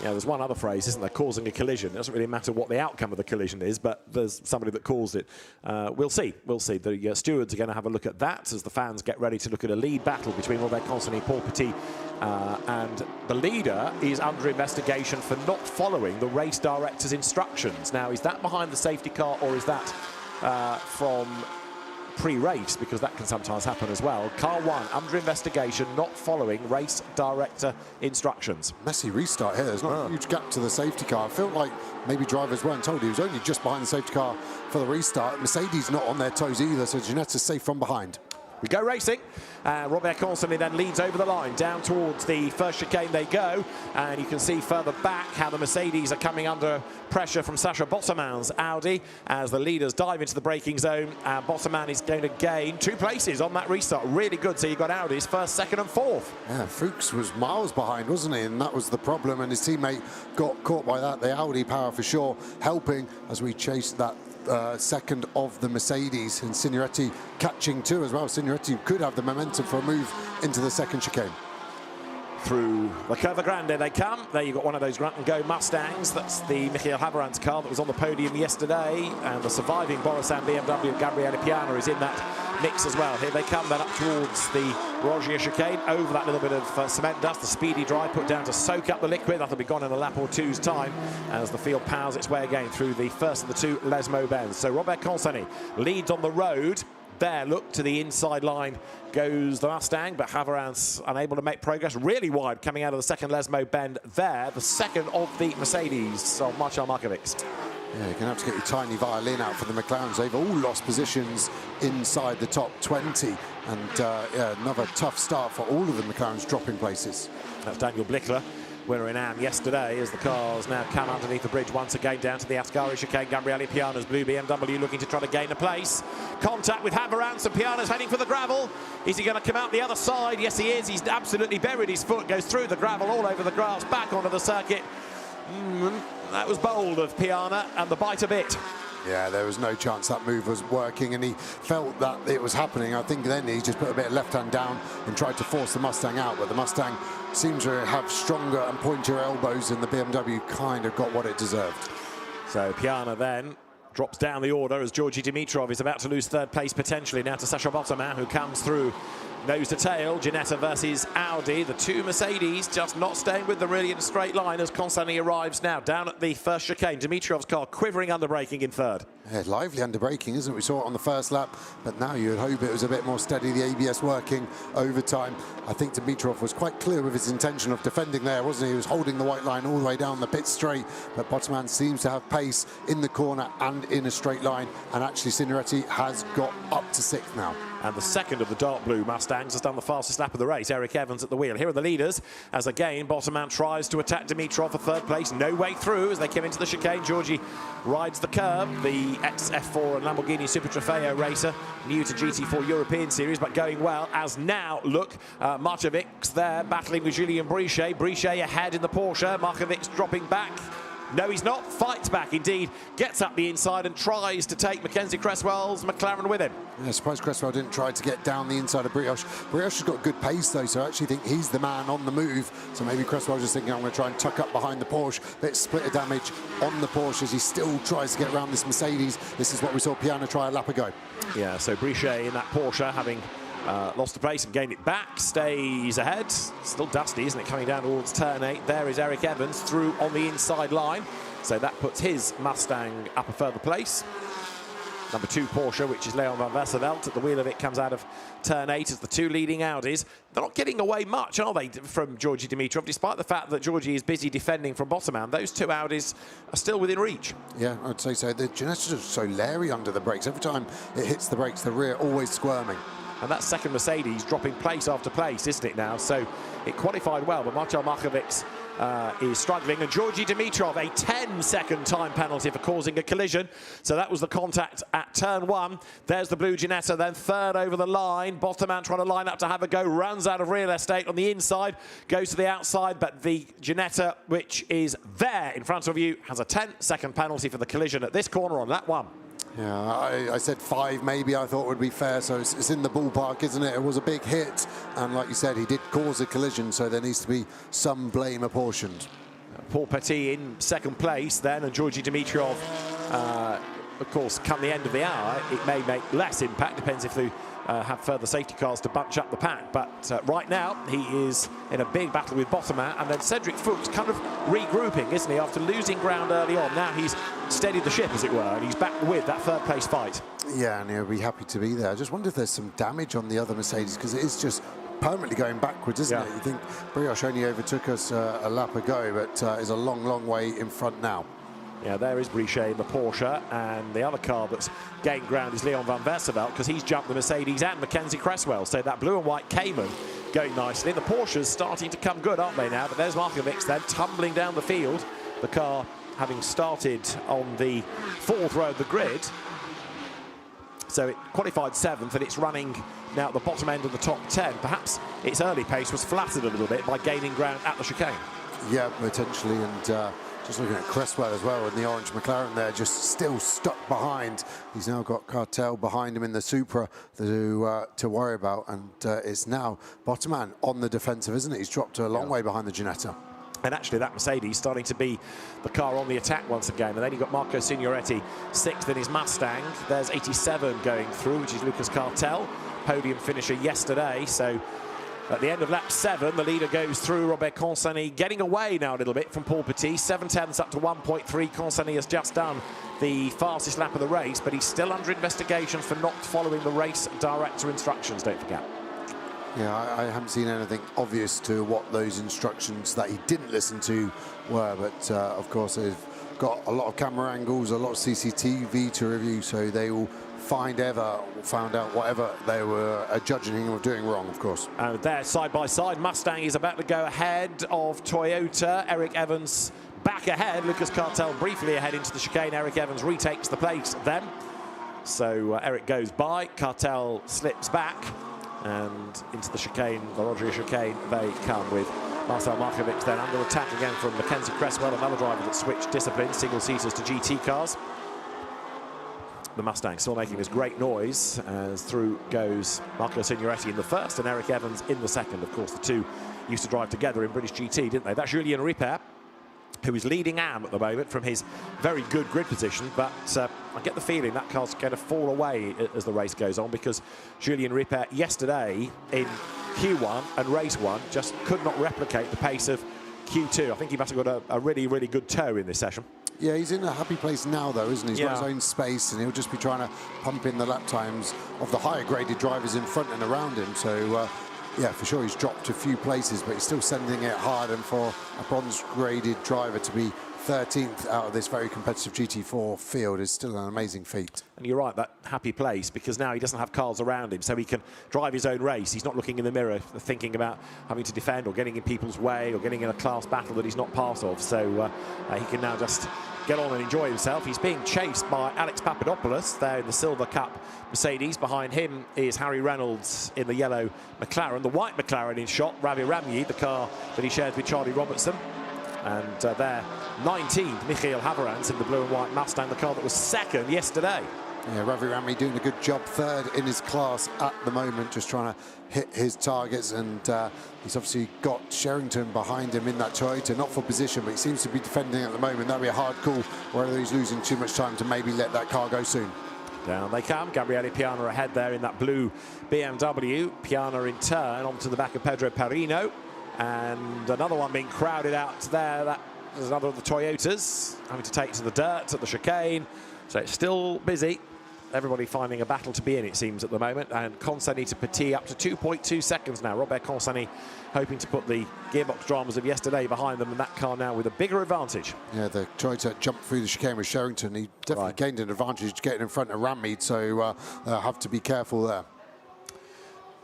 Yeah, there's one other phrase, isn't there? Causing a collision. It doesn't really matter what the outcome of the collision is, but there's somebody that caused it. We'll see. We'll see. The stewards are going to have a look at that as the fans get ready to look at a lead battle between Robert Consigny and Paul Petit. And the leader is under investigation for not following the race director's instructions. Now, is that behind the safety car or is that from pre-race, because that can sometimes happen as well. Car 1 under investigation, not following race director instructions. Messy restart here. There's not a huge gap to the safety car. I felt like maybe drivers weren't told. He was only just behind the safety car for the restart. Mercedes not on their toes either, so Ginetta safe from behind. We go racing. Robert Constantly then leads over the line. Down towards the first chicane they go. And you can see further back how the Mercedes are coming under pressure from Sacha Bottermann's Audi as the leaders dive into the braking zone. Bottermann is going to gain 2 places on that restart. Really good. So you've got Audi's first, second and fourth. Yeah, Fuchs was miles behind, wasn't he? And that was the problem. And his teammate got caught by that. The Audi power for sure helping as we chased that second of the Mercedes, and Signoretti catching 2 as well. Signoretti could have the momentum for a move into the second chicane. Through the Curva Grande they come. There you've got one of those Grunt & Go Mustangs. That's the Michael Haverantz car that was on the podium yesterday. And the surviving Borissan BMW of Gabriele Piana is in that mix as well. Here they come then up towards the Rogier chicane, over that little bit of cement dust. The speedy drive put down to soak up the liquid. That'll be gone in a lap or two's time as the field powers its way again through the first of the 2 Lesmo bends. So Robert Constantly leads on the road. There, look, to the inside line goes the Mustang, but Haverantz unable to make progress. Really wide coming out of the second Lesmo bend there. The second of the Mercedes of Marcel Markovic. Yeah, you're going to have to get your tiny violin out for the McLarens. They've all lost positions inside the top 20. And yeah, another tough start for all of the McLarens dropping places. That's Daniel Blickler, winner in Am yesterday, as the cars now come underneath the bridge once again down to the Ascari chicane. Gabriele Piana's blue BMW looking to try to gain a place. Contact with Haverantz, and Piana's heading for the gravel. Is he going to come out the other side? Yes, he is. He's absolutely buried his foot, goes through the gravel, all over the grass, back onto the circuit. That was bold of Piana, and the bite a bit. Yeah, there was no chance that move was working, and he felt that it was happening. I think then he just put a bit of left hand down and tried to force the Mustang out, but the Mustang seems to have stronger and pointier elbows, and the BMW kind of got what it deserved. So Piana then drops down the order as Georgi Dimitrov is about to lose 3rd place potentially now to Sacha Bottermann, who comes through nose to tail. Ginetta versus Audi. The 2 Mercedes just not staying with them really in a straight line as Constantly arrives now down at the first chicane. Dimitrov's car quivering under braking in 3rd. Yeah, lively under braking, isn't it? We saw it on the first lap, but now you would hope it was a bit more steady, the ABS working over time. I think Dimitrov was quite clear with his intention of defending there, wasn't he? He was holding the white line all the way down the pit straight, but Bottermann seems to have pace in the corner and in a straight line, and actually Signoretti has got up to 6th now. And the second of the dark blue Mustangs has done the fastest lap of the race, Eric Evans at the wheel. Here are the leaders as again Bottermann tries to attack Dimitrov for 3rd place. No way through as they come into the chicane. Georgi rides the curb, the ex-F4 and Lamborghini Super Trofeo racer, new to GT4 European Series, but going well as now, look, Markovic's there battling with Julien Brichet. Brichet ahead in the Porsche, Markovic's dropping back. No, he's not. Fights back, indeed. Gets up the inside and tries to take Mackenzie Cresswell's McLaren with him. Yeah, I suppose Cresswell didn't try to get down the inside of Brioche. Brioche has got good pace, though, so I actually think he's the man on the move. So maybe Cresswell just thinking, I'm going to try and tuck up behind the Porsche. Bit split of damage on the Porsche as he still tries to get around this Mercedes. This is what we saw Piana try a lap ago. Yeah, so Brichet in that Porsche having lost a place and gained it back, stays ahead. Still dusty, isn't it, coming down towards turn 8. There is Eric Evans through on the inside line. So that puts his Mustang up a further place. Number 2 Porsche, which is Leon van Westervelt, at the wheel of it comes out of turn 8 as the 2 leading Audis. They're not getting away much, are they, from Georgi Dimitrov, despite the fact that Georgi is busy defending from Bottermann. Those 2 Audis are still within reach. Yeah, I'd say so. The Ginetta is so leery under the brakes. Every time it hits the brakes, the rear always squirming. And that second Mercedes dropping place after place, isn't it now? So it qualified well, but Marcel Markovic is struggling. And Georgi Dimitrov, a 10-second time penalty for causing a collision. So that was the contact at turn 1. There's the blue Ginetta, then 3rd over the line. Bottermann trying to line up to have a go, runs out of real estate on the inside, goes to the outside, but the Ginetta, which is there in front of you, has a 10-second penalty for the collision at this corner on lap 1. Yeah, I said 5 maybe I thought would be fair, so it's in the ballpark, isn't it? It was a big hit, and like you said, he did cause a collision, so there needs to be some blame apportioned. Paul Petit in 2nd place then, and Georgi Dimitrov, of course, come the end of the hour, it may make less impact, depends if they have further safety cars to bunch up the pack. But right now, he is in a big battle with Bottermann, and then Cedric Fuchs kind of regrouping, isn't he, after losing ground early on. Now he's steadied the ship, as it were, and he's back with that 3rd place fight. Yeah, and he'll be happy to be there. I just wonder if there's some damage on the other Mercedes, because it is just permanently going backwards, isn't it? You think Brioche only overtook us a lap ago, but is a long, long way in front now. Yeah, there is Brichet in the Porsche, and the other car that's gained ground is Leon van Westervelt, because he's jumped the Mercedes and Mackenzie Cresswell. So that blue and white Cayman going nicely. The Porsche's starting to come good, aren't they now? But there's Markovic then tumbling down the field. The car having started on the 4th row of the grid. So it qualified 7th, and it's running now at the bottom end of the top 10. Perhaps its early pace was flattered a little bit by gaining ground at the chicane. Yeah, potentially, and just looking at Cresswell as well in the orange McLaren there, just still stuck behind. He's now got Cartel behind him in the Supra to worry about, and it's now Botman on the defensive, isn't it? He's dropped a long way behind the Ginetta. And actually that Mercedes starting to be the car on the attack once again. And then you've got Marco Signoretti 6th in his Mustang. There's 87 going through, which is Lucas Cartel, podium finisher yesterday. So at the end of lap 7, the leader goes through. Robert Consani getting away now a little bit from Paul Petit. 7/10 up to 1.3. Consani has just done the fastest lap of the race, but he's still under investigation for not following the race director instructions, don't forget. Yeah, I haven't seen anything obvious to what those instructions that he didn't listen to were, but of course they've got a lot of camera angles, a lot of CCTV to review, so they will found out whatever they were judging him of doing wrong, of course. And there, side by side, Mustang is about to go ahead of Toyota. Eric Evans back ahead. Lucas Cartel briefly ahead into the chicane. Eric Evans retakes the place then. So Eric goes by, Cartel slips back, and into the chicane, the Rodria chicane, they come with Marcel Markovic then under attack again from Mackenzie Cresswell, another driver that switched disciplines, single-seaters to GT cars. The Mustang still making this great noise as through goes Marco Signoretti in the first and Eric Evans in the second. Of course, the two used to drive together in British GT, didn't they? That's Julien Ripper, who is leading AM at the moment from his very good grid position, but I get the feeling that car's going to fall away as the race goes on, because Julien Ripper yesterday in Q1 and race 1 just could not replicate the pace of Q2. I think he must have got a really, really good toe in this session. Yeah, he's in a happy place now, though, isn't he? He's got his own space, and he'll just be trying to pump in the lap times of the higher graded drivers in front and around him. So, yeah, for sure, he's dropped a few places, but he's still sending it hard. And for a bronze-graded driver to be 13th out of this very competitive GT4 field is still an amazing feat. And you're right, that happy place, because now he doesn't have cars around him, so he can drive his own race. He's not looking in the mirror, thinking about having to defend or getting in people's way or getting in a class battle that he's not part of. So he can now just get on and enjoy himself. He's being chased by Alex Papadopoulos there in the Silver Cup Mercedes. Behind him is Harry Reynolds in the yellow McLaren. The white McLaren in shot, Ravi Ramyi, the car that he shares with Charlie Robertson. And there, 19th, Michael Haverans in the blue and white Mustang, the car that was second yesterday. Yeah, Ravi Ramyi doing a good job, 3rd in his class at the moment, just trying to hit his targets. And he's obviously got Sherrington behind him in that Toyota, not for position, but he seems to be defending at the moment. That'll be a hard call, whether he's losing too much time to maybe let that car go soon. Down they come. Gabriele Piana ahead there in that blue BMW. Piana in turn onto the back of Pedro Perino. And another one being crowded out there. That is another of the Toyotas having to take to the dirt at the chicane. So it's still busy. Everybody finding a battle to be in, it seems, at the moment. And Consani to Petit up to 2.2 seconds now. Robert Consani hoping to put the gearbox dramas of yesterday behind them, and that car now with a bigger advantage. Yeah, the Toyota jumped through the chicane with Sherrington. He definitely gained an advantage getting in front of Rammeed, so they'll have to be careful there.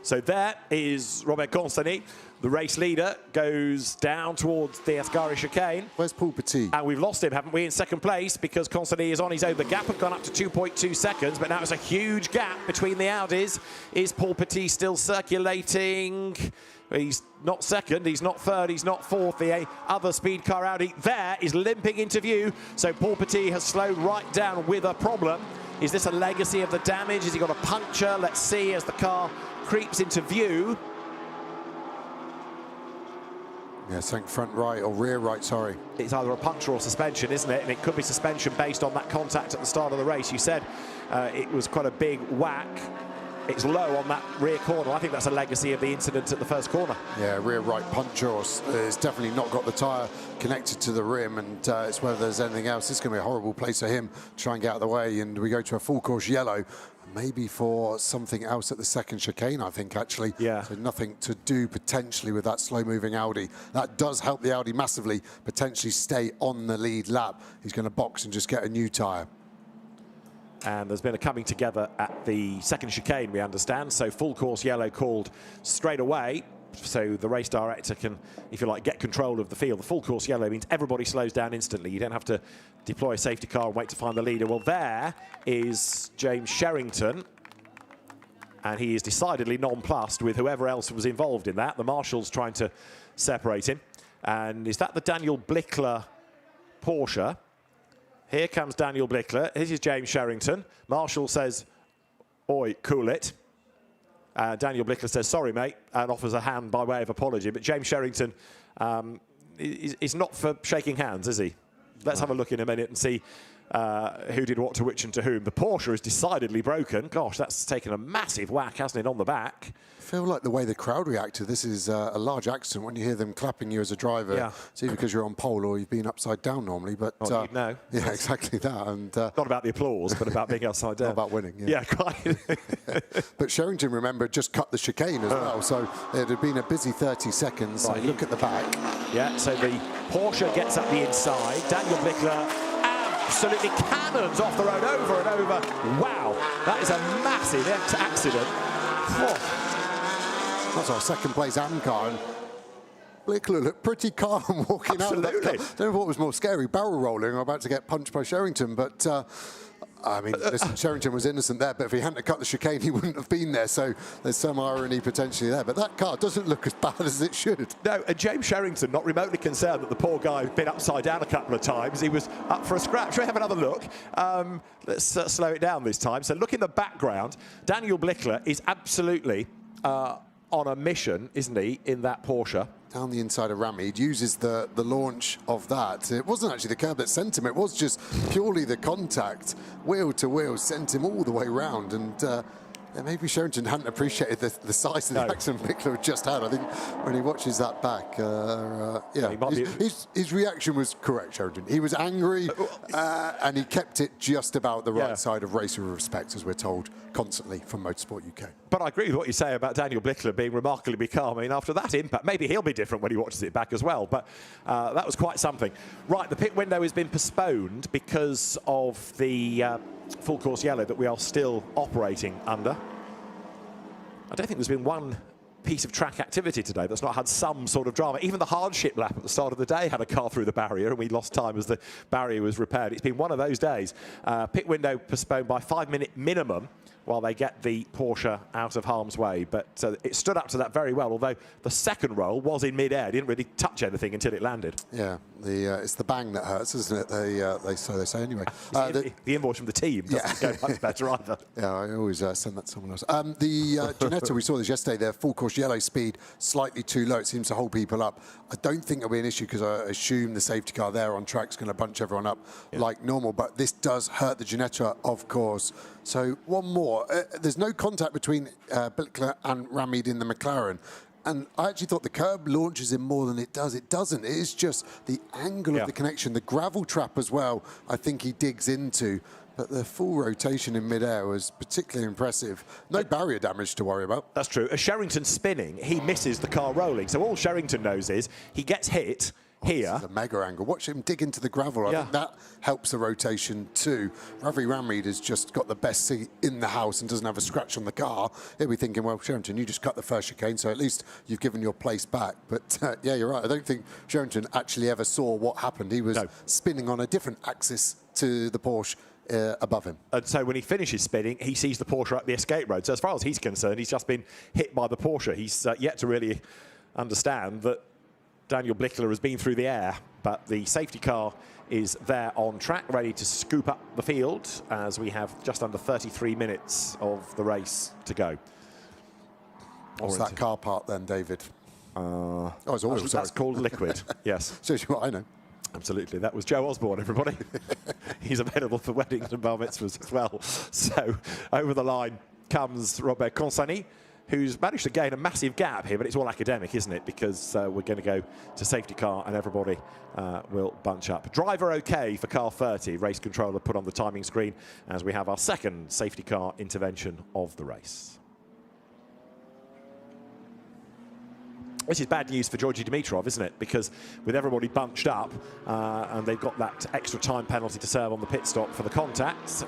So there is Robert Consani. The race leader goes down towards the Ascari chicane. Where's Paul Petit? And we've lost him, haven't we, in second place, because Consani is on his own. The gap had gone up to 2.2 seconds, but now it's a huge gap between the Audis. Is Paul Petit still circulating? He's not second, he's not third, he's not fourth. The other speed car Audi there is limping into view. So Paul Petit has slowed right down with a problem. Is this a legacy of the damage? Has he got a puncture? Let's see as the car creeps into view. Yeah, think front right or rear right, sorry. It's either a puncture or suspension, isn't it? And it could be suspension based on that contact at the start of the race. You said it was quite a big whack it's low on that rear corner. I think that's a legacy of the incident at the first corner. Yeah, rear right puncher. It's definitely not got the tyre connected to the rim, and it's whether there's anything else. It's going to be a horrible place for him to try and get out of the way, and we go to a full course yellow. Maybe for something else at the second chicane, I think, actually. Yeah. So nothing to do potentially with that slow-moving Audi. That does help the Audi massively, potentially stay on the lead lap. He's going to box and just get a new tyre. And there's been a coming together at the second chicane, we understand. So full course yellow called straight away. So the race director can, if you like, get control of the field. The full course yellow means everybody slows down instantly. You don't have to deploy a safety car and wait to find the leader. Well, there is James Sherrington, and he is decidedly nonplussed with whoever else was involved in that. The marshal's trying to separate him. And is that the Daniel Blickler Porsche? Here comes Daniel Blickler. This is James Sherrington. Marshall says, "Oi, cool it." Daniel Blickler says, "Sorry, mate," and offers a hand by way of apology. But James Sherrington is not for shaking hands, is he? Let's have a look in a minute and see who did what to which and to whom. The Porsche is decidedly broken. Gosh, that's taken a massive whack, hasn't it, on the back? I feel like the way the crowd reacted, this is a large accident when you hear them clapping you as a driver. Yeah. It's either because you're on pole or you've been upside down normally. But you'd know. Yeah, exactly that. And not about the applause, but about being upside down. Not about winning. Yeah, quite. But Sherrington, remember, just cut the chicane as well. So it had been a busy 30 seconds. Right. So look at the back. Yeah, so the Porsche gets up the inside. Daniel Blickler absolutely cannons off the road over and over. Wow, that is a massive accident. Oh. That's our second place AM car. And Blickler looked pretty calm walking out of that car. Don't know what was more scary, barrel rolling or about to get punched by Sherrington. But I mean, listen, Sherrington was innocent there, but if he hadn't cut the chicane, he wouldn't have been there. So there's some irony potentially there. But that car doesn't look as bad as it should. No, and James Sherrington, not remotely concerned that the poor guy had been upside down a couple of times. He was up for a scrap. Shall we have another look? Let's slow it down this time. So look in the background. Daniel Blickler is absolutely on a mission, isn't he, in that Porsche? Down the inside of Rami, he uses the launch of that. It wasn't actually the curb that sent him, it was just purely the contact. Wheel to wheel sent him all the way round, and maybe Sherrington hadn't appreciated the size of the accident Blickler just had. I think when he watches that back, his reaction was correct, Sherrington. He was angry, and he kept it just about the right side of race with respect, as we're told constantly from Motorsport UK. But I agree with what you say about Daniel Blickler being remarkably calm. I mean, after that impact, maybe he'll be different when he watches it back as well. But that was quite something. Right, the pit window has been postponed because of the full course yellow that we are still operating under. I don't think there's been one piece of track activity today that's not had some sort of drama. Even the hardship lap at the start of the day had a car through the barrier and we lost time as the barrier was repaired. It's been one of those days. Pit window postponed by 5-minute minimum while they get the Porsche out of harm's way. But it stood up to that very well, although the second roll was in mid-air. It didn't really touch anything until it landed. Yeah, it's the bang that hurts, isn't it? So they say anyway. The invoice from the team doesn't go much better either. Yeah, I always send that to someone else. The Ginetta, we saw this yesterday, their full course yellow speed slightly too low. It seems to hold people up. I don't think it'll be an issue because I assume the safety car there on track is going to bunch everyone up like normal. But this does hurt the Ginetta, of course. So one more. There's no contact between Blickler and Ramid in the McLaren. And I actually thought the curb launches him more than it does. It doesn't. It is just the angle of the connection. The gravel trap as well, I think he digs into. But the full rotation in midair was particularly impressive. No barrier damage to worry about. That's true. As Sherrington's spinning, he misses the car rolling. So all Sherrington knows is he gets hit here. This is a mega angle. Watch him dig into the gravel. I think that helps the rotation too. Ravi Ramid has just got the best seat in the house and doesn't have a scratch on the car. He'll be thinking, well, Sherrington, you just cut the first chicane, so at least you've given your place back. But yeah, you're right. I don't think Sherrington actually ever saw what happened. He was spinning on a different axis to the Porsche above him. And so when he finishes spinning, he sees the Porsche up the escape road. So as far as he's concerned, he's just been hit by the Porsche. He's yet to really understand that Daniel Blickler has been through the air, but the safety car is there on track, ready to scoop up the field as we have just under 33 minutes of the race to go. What's that car part then, David? It's oil, that's called liquid, yes. Shows you what I know. Absolutely. That was Joe Osborne, everybody. He's available for weddings and bar mitzvahs as well. So over the line comes Robert Consani, who's managed to gain a massive gap here, but it's all academic, isn't it? Because we're going to go to safety car and everybody will bunch up. Driver okay for car 30. Race controller put on the timing screen as we have our second safety car intervention of the race. This is bad news for Georgi Dimitrov, isn't it? Because with everybody bunched up and they've got that extra time penalty to serve on the pit stop for the contacts,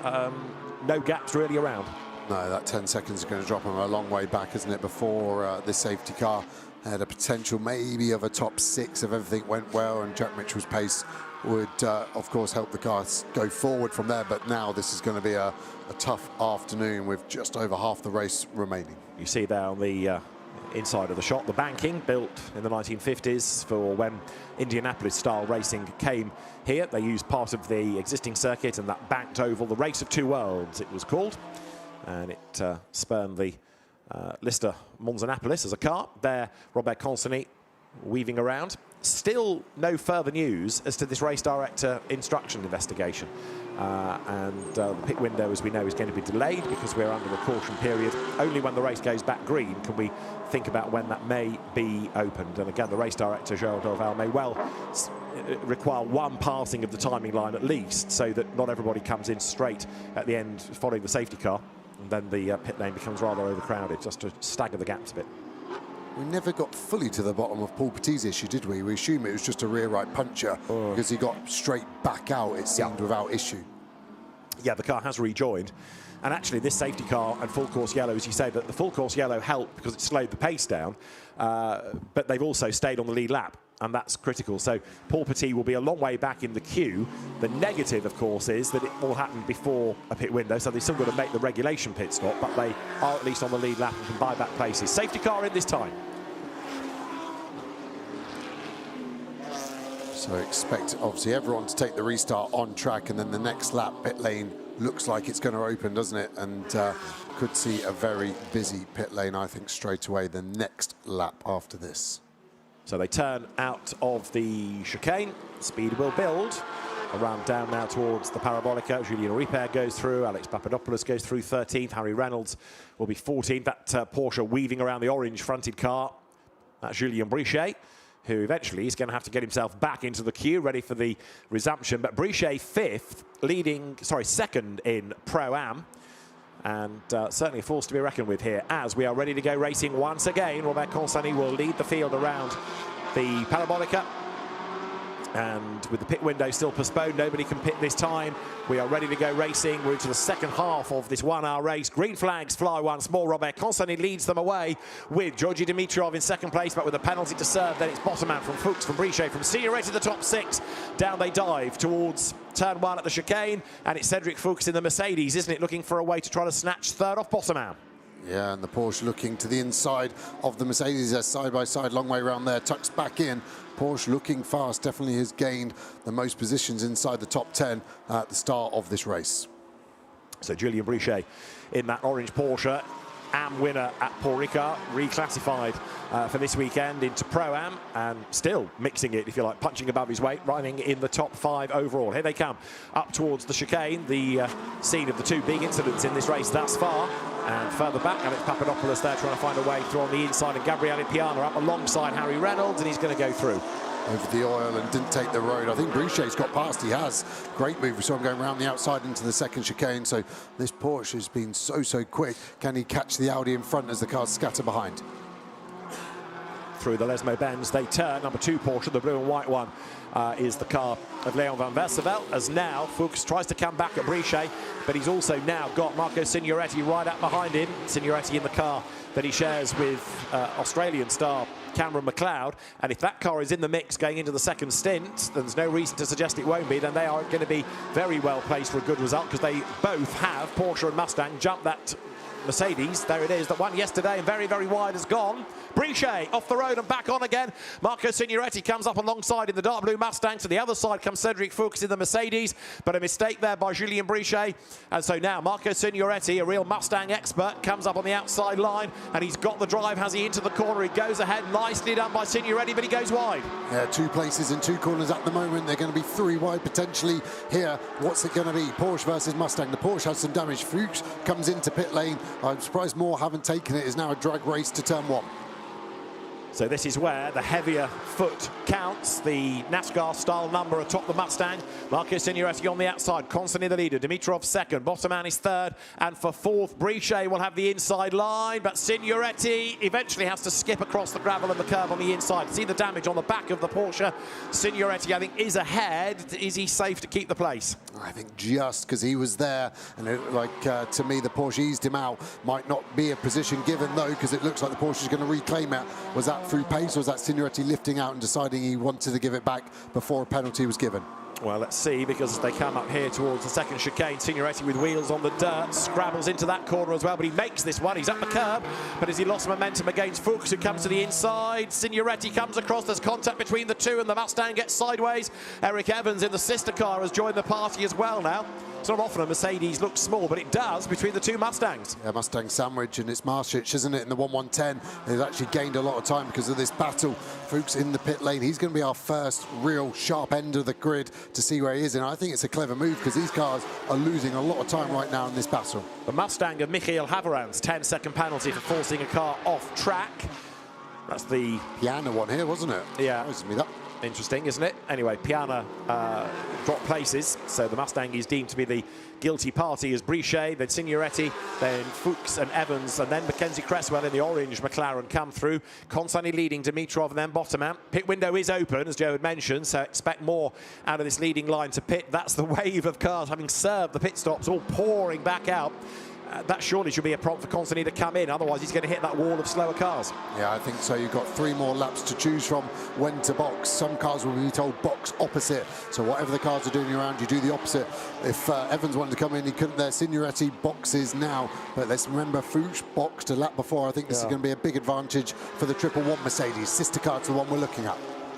no gaps really around. No, that 10 seconds is going to drop him a long way back, isn't it? Before this safety car had a potential maybe of a top 6 if everything went well, and Jack Mitchell's pace would, of course, help the cars go forward from there. But now this is going to be a tough afternoon with just over half the race remaining. You see there on the inside of the shot, the banking built in the 1950s for when Indianapolis-style racing came here. They used part of the existing circuit and that banked oval, the Race of Two Worlds it was called. And it spurned the Lister Monza-Napolis as a car. There, Robert Consani weaving around. Still no further news as to this race director instruction investigation. The pit window, as we know, is going to be delayed because we're under a caution period. Only when the race goes back green can we think about when that may be opened. And again, the race director, Joël Dorval, may well require one passing of the timing line at least, so that not everybody comes in straight at the end following the safety car. And then the pit lane becomes rather overcrowded, just to stagger the gaps a bit. We never got fully to the bottom of Paul Petit's issue, did we? We assume it was just a rear right puncher because he got straight back out, it seemed, without issue. Yeah, the car has rejoined. And actually, this safety car and full course yellow, as you say, that the full course yellow helped because it slowed the pace down, but they've also stayed on the lead lap. And that's critical. So Paul Petit will be a long way back in the queue. The negative, of course, is that it all happened before a pit window, so they've still got to make the regulation pit stop, but they are at least on the lead lap and can buy back places. Safety car in this time. So expect, obviously, everyone to take the restart on track, and then the next lap pit lane looks like it's going to open, doesn't it? And could see a very busy pit lane, I think, straight away the next lap after this. So they turn out of the chicane. Speed will build. Around down now towards the Parabolica. Julien Ripper goes through. Alex Papadopoulos goes through 13th. Harry Reynolds will be 14th. That Porsche weaving around the orange-fronted car. That's Julien Brichet, who eventually is going to have to get himself back into the queue, ready for the resumption. But Brichet second in Pro-Am. And certainly a force to be reckoned with here as we are ready to go racing once again. Robert Consani will lead the field around the Parabolica. And with the pit window still postponed, nobody can pit this time. We are ready to go racing. We're into the second half of this 1 hour race. Green flags fly once more. Robert Consani leads them away with Georgi Dimitrov in second place, but with a penalty to serve. Then it's Bottomman from Fuchs, from Brichet, from Signoretti, the top 6. Down they dive towards turn 1 at the chicane. And it's Cedric Fuchs in the Mercedes, isn't it? Looking for a way to try to snatch third off Bottomman. Yeah, and the Porsche looking to the inside of the Mercedes. They're side by side, long way around there, tucks back in. Porsche looking fast, definitely has gained the most positions inside the top 10 at the start of this race. So Julien Brichet in that orange Porsche, Am winner at Paul Ricard, reclassified for this weekend into Pro-Am, and still mixing it, if you like, punching above his weight, running in the top 5 overall. Here they come up towards the chicane, the scene of the 2 big incidents in this race thus far. And further back, Alex Papadopoulos there trying to find a way through on the inside, and Gabriele Piana up alongside Harry Reynolds, and he's going to go through. Over the oil and didn't take the road. I think Brichet's got past, he has. Great move, we saw him going around the outside into the second chicane, so this Porsche has been so quick. Can he catch the Audi in front as the cars scatter behind? Through the Lesmo Benz they turn. Number 2 Porsche, the blue and white one, is the car of Leon van Westerveld, as now Fuchs tries to come back at Brichet, but he's also now got Marco Signoretti right up behind him. Signoretti in the car that he shares with Australian star Cameron McLeod, and if that car is in the mix going into the second stint, then there's no reason to suggest it won't be. Then they are going to be very well placed for a good result, because they both have, Porsche and Mustang, jumped that Mercedes. There it is, that won yesterday and very wide has gone. Brichet off the road and back on again. Marco Signoretti comes up alongside in the dark blue Mustang. To the other side comes Cedric Fuchs in the Mercedes, but a mistake there by Julien Brichet. And so now Marco Signoretti, a real Mustang expert, comes up on the outside line, and he's got the drive. Has he into the corner? He goes ahead, nicely done by Signoretti, but he goes wide. Yeah, 2 places in 2 corners at the moment. They're going to be 3 wide potentially here. What's it going to be? Porsche versus Mustang. The Porsche has some damage. Fuchs comes into pit lane I'm surprised more haven't taken it. It's now a drag race to turn 1. So this is where the heavier foot counts. The NASCAR-style number atop the Mustang. Marco Signoretti on the outside, constantly the leader. Dimitrov second, Bottoman is third, and for fourth, Brichet will have the inside line, but Signoretti eventually has to skip across the gravel and the curb on the inside. See the damage on the back of the Porsche. Signoretti, I think, is ahead. Is he safe to keep the place? I think just because he was there, and to me, the Porsche eased him out. Might not be a position given, though, because it looks like the Porsche is going to reclaim it. Was that through pace, or was that Signoretti lifting out and deciding he wanted to give it back before a penalty was given? Well, let's see, because they come up here towards the second chicane. Signoretti with wheels on the dirt, scrabbles into that corner as well, but he makes this one. He's up the curb, but as he lost momentum against Fuchs, who comes to the inside, Signoretti comes across. There's contact between the two, and the Mustang gets sideways. Eric Evans in the sister car has joined the party as well now. It's not often a Mercedes looks small, but it does between the two Mustangs. Yeah, Mustang sandwich, and it's Maršić, isn't it, in the 1-1-10. They've actually gained a lot of time because of this battle. Fuchs in the pit lane. He's going to be our first real sharp end of the grid to see where he is, and I think it's a clever move because these cars are losing a lot of time right now in this battle. The Mustang of Michael Haverans, 10-second penalty for forcing a car off track. That's the Piana one here, wasn't it? Yeah. Me that. Interesting, isn't it? Anyway, Piana dropped places, so the Mustang is deemed to be the guilty party as Brichet, then Signoretti, then Fuchs and Evans, and then Mackenzie Cresswell in the orange McLaren come through. Constantly leading Dimitrov and then Bottoman. Pit window is open, as Joe had mentioned, so expect more out of this leading line to pit. That's the wave of cars having served the pit stops, all pouring back out. That surely should be a prompt for Constantly to come in, otherwise he's going to hit that wall of slower cars. Yeah, I think so. You've got 3 more laps to choose from when to box. Some cars will be told box opposite, so whatever the cars are doing around, you do the opposite. If Evans wanted to come in, he couldn't there. Signoretti boxes now, but let's remember Fuchs boxed a lap before. I think this is going to be a big advantage for the 111 Mercedes, sister car to the one we're looking at.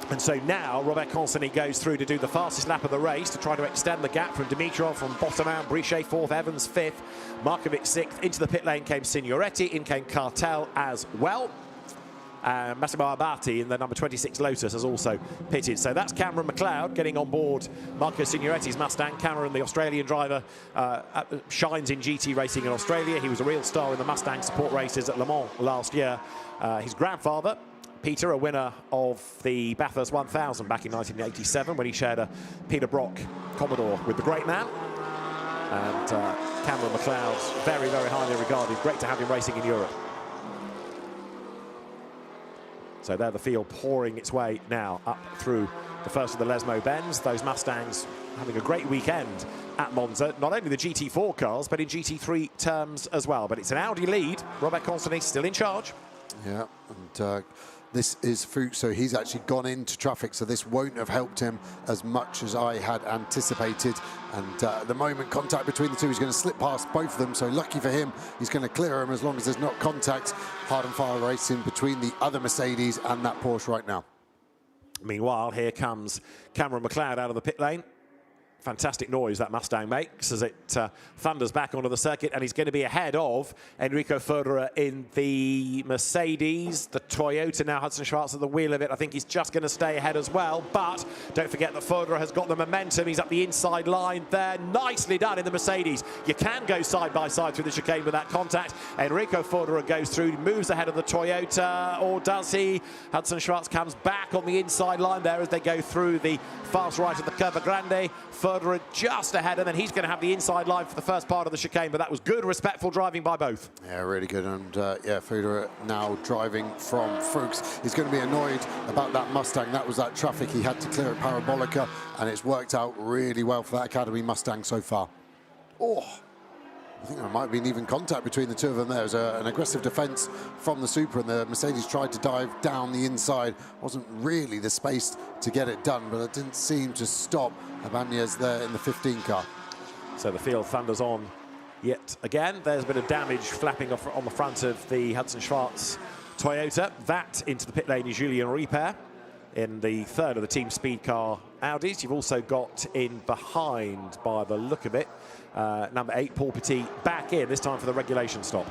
And so now Robert Constantly goes through to do the fastest lap of the race to try to extend the gap from Dimitrov, from Bottoman, Brichet 4th, Evans 5th, Markovic 6th. Into the pit lane came Signoretti, in came Cartel as well. Massimo Abati in the number 26 Lotus has also pitted. So that's Cameron McLeod getting on board Marco Signoretti's Mustang. Cameron, the Australian driver, shines in GT racing in Australia. He was a real star in the Mustang support races at Le Mans last year. His grandfather, Peter, a winner of the Bathurst 1000 back in 1987 when he shared a Peter Brock Commodore with the great man. And Cameron McLeod, very, very highly regarded. Great to have him racing in Europe. So there the field pouring its way now up through the first of the Lesmo bends. Those Mustangs having a great weekend at Monza. Not only the GT4 cars, but in GT3 terms as well. But it's an Audi lead. Robert Constantly still in charge. Yeah, and this is Fuchs, so he's actually gone into traffic, so this won't have helped him as much as I had anticipated. And at the moment, contact between the two, he's going to slip past both of them, so lucky for him, he's going to clear him as long as there's not contact. Hard and fire racing between the other Mercedes and that Porsche right now. Meanwhile, here comes Cameron McLeod out of the pit lane. Fantastic noise that Mustang makes as it thunders back onto the circuit, and he's going to be ahead of Enrico Förderer in the Mercedes. The Toyota now, Hudson Schwartz at the wheel of it. I think he's just going to stay ahead as well, but don't forget that Förderer has got the momentum. He's up the inside line there. Nicely done in the Mercedes. You can go side by side through the chicane without contact. Enrico Förderer goes through, moves ahead of the Toyota, or does he? Hudson Schwartz comes back on the inside line there as they go through the fast right of the Curva Grande. Förderer just ahead, and then he's going to have the inside line for the first part of the chicane, but that was good, respectful driving by both. Yeah, really good, and yeah, Förderer now driving from Fuchs. He's going to be annoyed about that Mustang. That was that traffic he had to clear at Parabolica, and it's worked out really well for that Academy Mustang so far. Oh, I think there might have been even contact between the two of them. There was an aggressive defence from the Supra, and the Mercedes tried to dive down the inside. Wasn't really the space to get it done, but it didn't seem to stop Abanez there in the 15 car. So the field thunders on yet again. There's a bit of damage flapping off on the front of the Hudson Schwartz Toyota. That into the pit lane is Julien Ripper in the third of the team speed car Audis. You've also got in behind, by the look of it, number 8, Paul Petit, back in, this time for the regulation stop.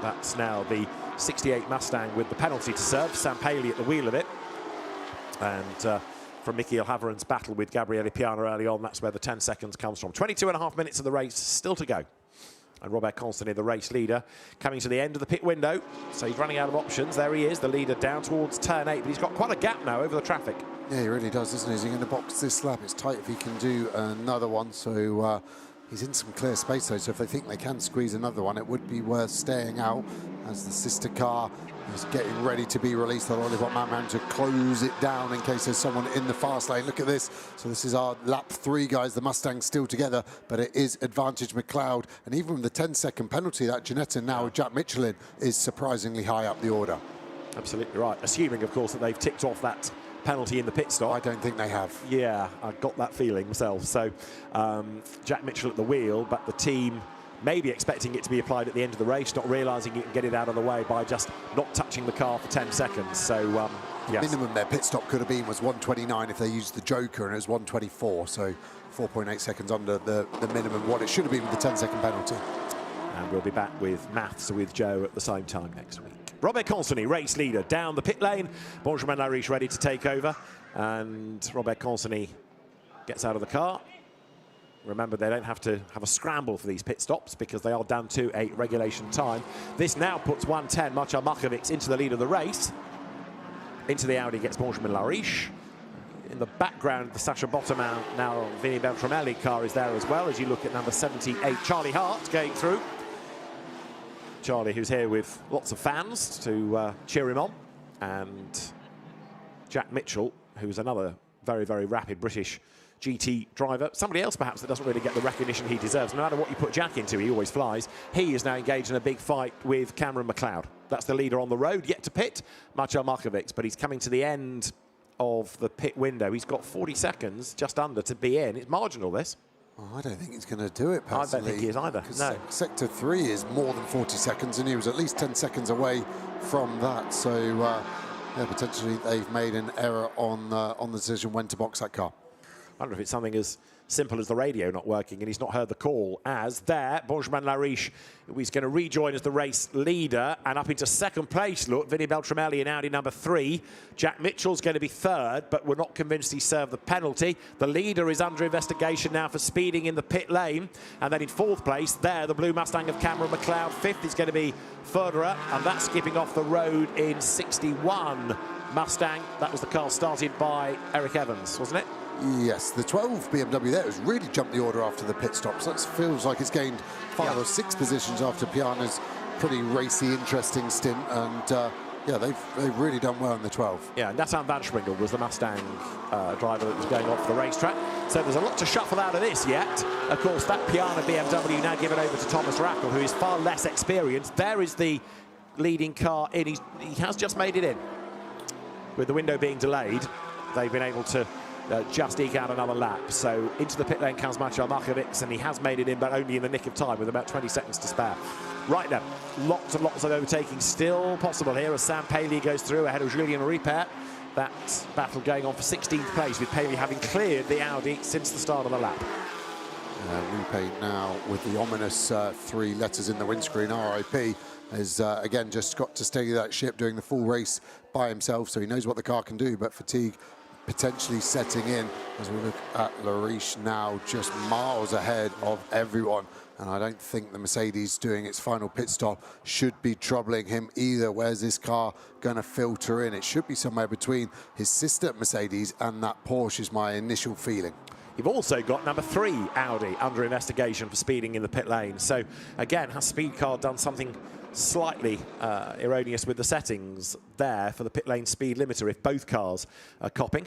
That's now the 68 Mustang with the penalty to serve. Sam Paley at the wheel of it. And from Michael Haverans' battle with Gabriele Piana early on, that's where the 10 seconds comes from. 22.5 minutes of the race still to go. And Robert Constantine, the race leader, coming to the end of the pit window. So he's running out of options. There he is, the leader down towards turn 8, but he's got quite a gap now over the traffic. Yeah, he really does, doesn't he? Is he going to box this lap? It's tight if he can do another one. So he's in some clear space, though. So if they think they can squeeze another one, it would be worth staying out as the sister car is getting ready to be released. The Lollipop Man to close it down in case there's someone in the fast lane. Look at this. So this is our lap 3, guys. The Mustangs still together, but it is advantage McLeod. And even with the 10-second penalty, that Ginetta now with Jack Mitchell in is surprisingly high up the order. Absolutely right. Assuming, of course, that they've ticked off that penalty in the pit stop. I don't think they have. Yeah, I got that feeling myself. So Jack Mitchell at the wheel, but the team maybe expecting it to be applied at the end of the race, not realising you can get it out of the way by just not touching the car for 10 seconds. So, yes. Minimum their pit stop could have been was 1:29 if they used the Joker, and it was 1:24, so 4.8 seconds under the minimum, what it should have been with the 10-second penalty. And we'll be back with maths with Joe at the same time next week. Robert Constantine, race leader, down the pit lane. Benjamin Lariche ready to take over, and Robert Constantine gets out of the car. Remember, they don't have to have a scramble for these pit stops because they are down to a regulation time. This now puts 1:10 Marcel Markovic into the lead of the race. Into the Audi gets Benjamin Lariche. In the background, the Sacha Bottoman, now Vinny Beltramelli car is there as well, as you look at number 78, Charlie Hart, going through. Charlie, who's here with lots of fans to cheer him on. And Jack Mitchell, who's another very, very rapid British GT driver. Somebody else perhaps that doesn't really get the recognition he deserves. No matter what you put Jack into, he always flies. He is now engaged in a big fight with Cameron McLeod. That's the leader on the road, yet to pit, Marcel Markovic, but he's coming to the end of the pit window. He's got 40 seconds just under to be in. It's marginal, this. Oh, I don't think he's going to do it, personally. I don't think he is either, no. Sector 3 is more than 40 seconds, and he was at least 10 seconds away from that. So, yeah, potentially they've made an error on the decision when to box that car. I wonder if it's something as simple as the radio not working and he's not heard the call, as there, Benjamin Lariche, he's going to rejoin as the race leader, and up into second place, look, Vinny Beltramelli in Audi number 3. Jack Mitchell's going to be third, but we're not convinced he served the penalty. The leader is under investigation now for speeding in the pit lane, and then in fourth place, there, the blue Mustang of Cameron McLeod. Fifth is going to be Federer, and that's skipping off the road in 61 Mustang. That was the car started by Eric Evans, wasn't it? Yes, the 12 BMW there has really jumped the order after the pit stops. That feels like it's gained 5 or 6 positions after Piana's pretty racy, interesting stint. And yeah, they've really done well in the 12. Yeah, Nathan Van Springel was the Mustang driver that was going off the racetrack. So there's a lot to shuffle out of this yet. Of course, that Piana BMW now given over to Thomas Rackle, who is far less experienced. There is the leading car in. He has just made it in. With the window being delayed, they've been able to just eke out another lap. So into the pit lane comes Marcel Markovic, and he has made it in, but only in the nick of time with about 20 seconds to spare. Right now, lots and lots of overtaking still possible here as Sam Paley goes through ahead of Julien Ripert. That battle going on for 16th place, with Paley having cleared the Audi since the start of the lap. Ripert now with the ominous 3 letters in the windscreen, RIP, has again just got to steady that ship doing the full race by himself, so he knows what the car can do, but fatigue potentially setting in as we look at Lariche now just miles ahead of everyone. And I don't think the Mercedes doing its final pit stop should be troubling him either. Where's this car going to filter in? It should be somewhere between his sister Mercedes and that Porsche is my initial feeling. You've also got number 3 Audi under investigation for speeding in the pit lane. So again, has Speed Car done something slightly erroneous with the settings there for the pit lane speed limiter if both cars are copping?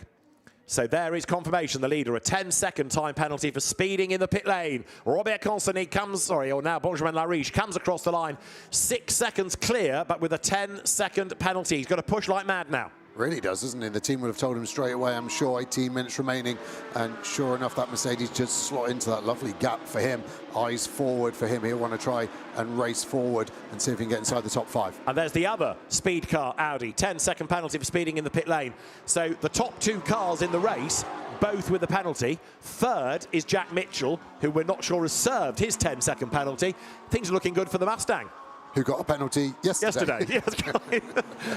So there is confirmation, the leader, a 10-second time penalty for speeding in the pit lane. Robert Constantine comes, or now Benjamin Lariche comes across the line, 6 seconds clear, but with a 10-second penalty. He's got to push like mad now. Really does, doesn't he? The team would have told him straight away, I'm sure, 18 minutes remaining, and sure enough, that Mercedes just slot into that lovely gap for him. Eyes forward for him. He'll want to try and race forward and see if he can get inside the top 5. And there's the other speed car, Audi, 10-second penalty for speeding in the pit lane. So the top 2 cars in the race, both with the penalty. Third is Jack Mitchell, who we're not sure has served his 10-second penalty. Things are looking good for the Mustang. Who got a penalty yesterday. Yes.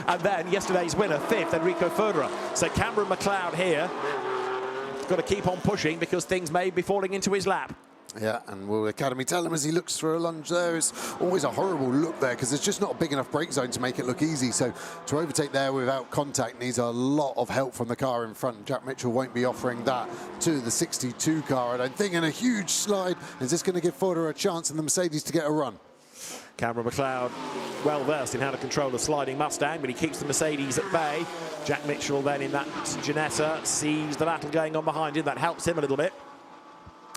And then yesterday's winner, 5th, Enrico Federer. So Cameron McLeod here has got to keep on pushing because things may be falling into his lap. Yeah, and will the Academy tell him as he looks for a lunge there? It's always a horrible look there because there's just not a big enough brake zone to make it look easy. So to overtake there without contact needs a lot of help from the car in front. Jack Mitchell won't be offering that to the 62 car, I don't think. And a huge slide. Is this going to give Forder a chance and the Mercedes to get a run? Cameron McLeod, well versed in how to control a sliding Mustang, but he keeps the Mercedes at bay. Jack Mitchell then in that Ginetta sees the battle going on behind him. That helps him a little bit.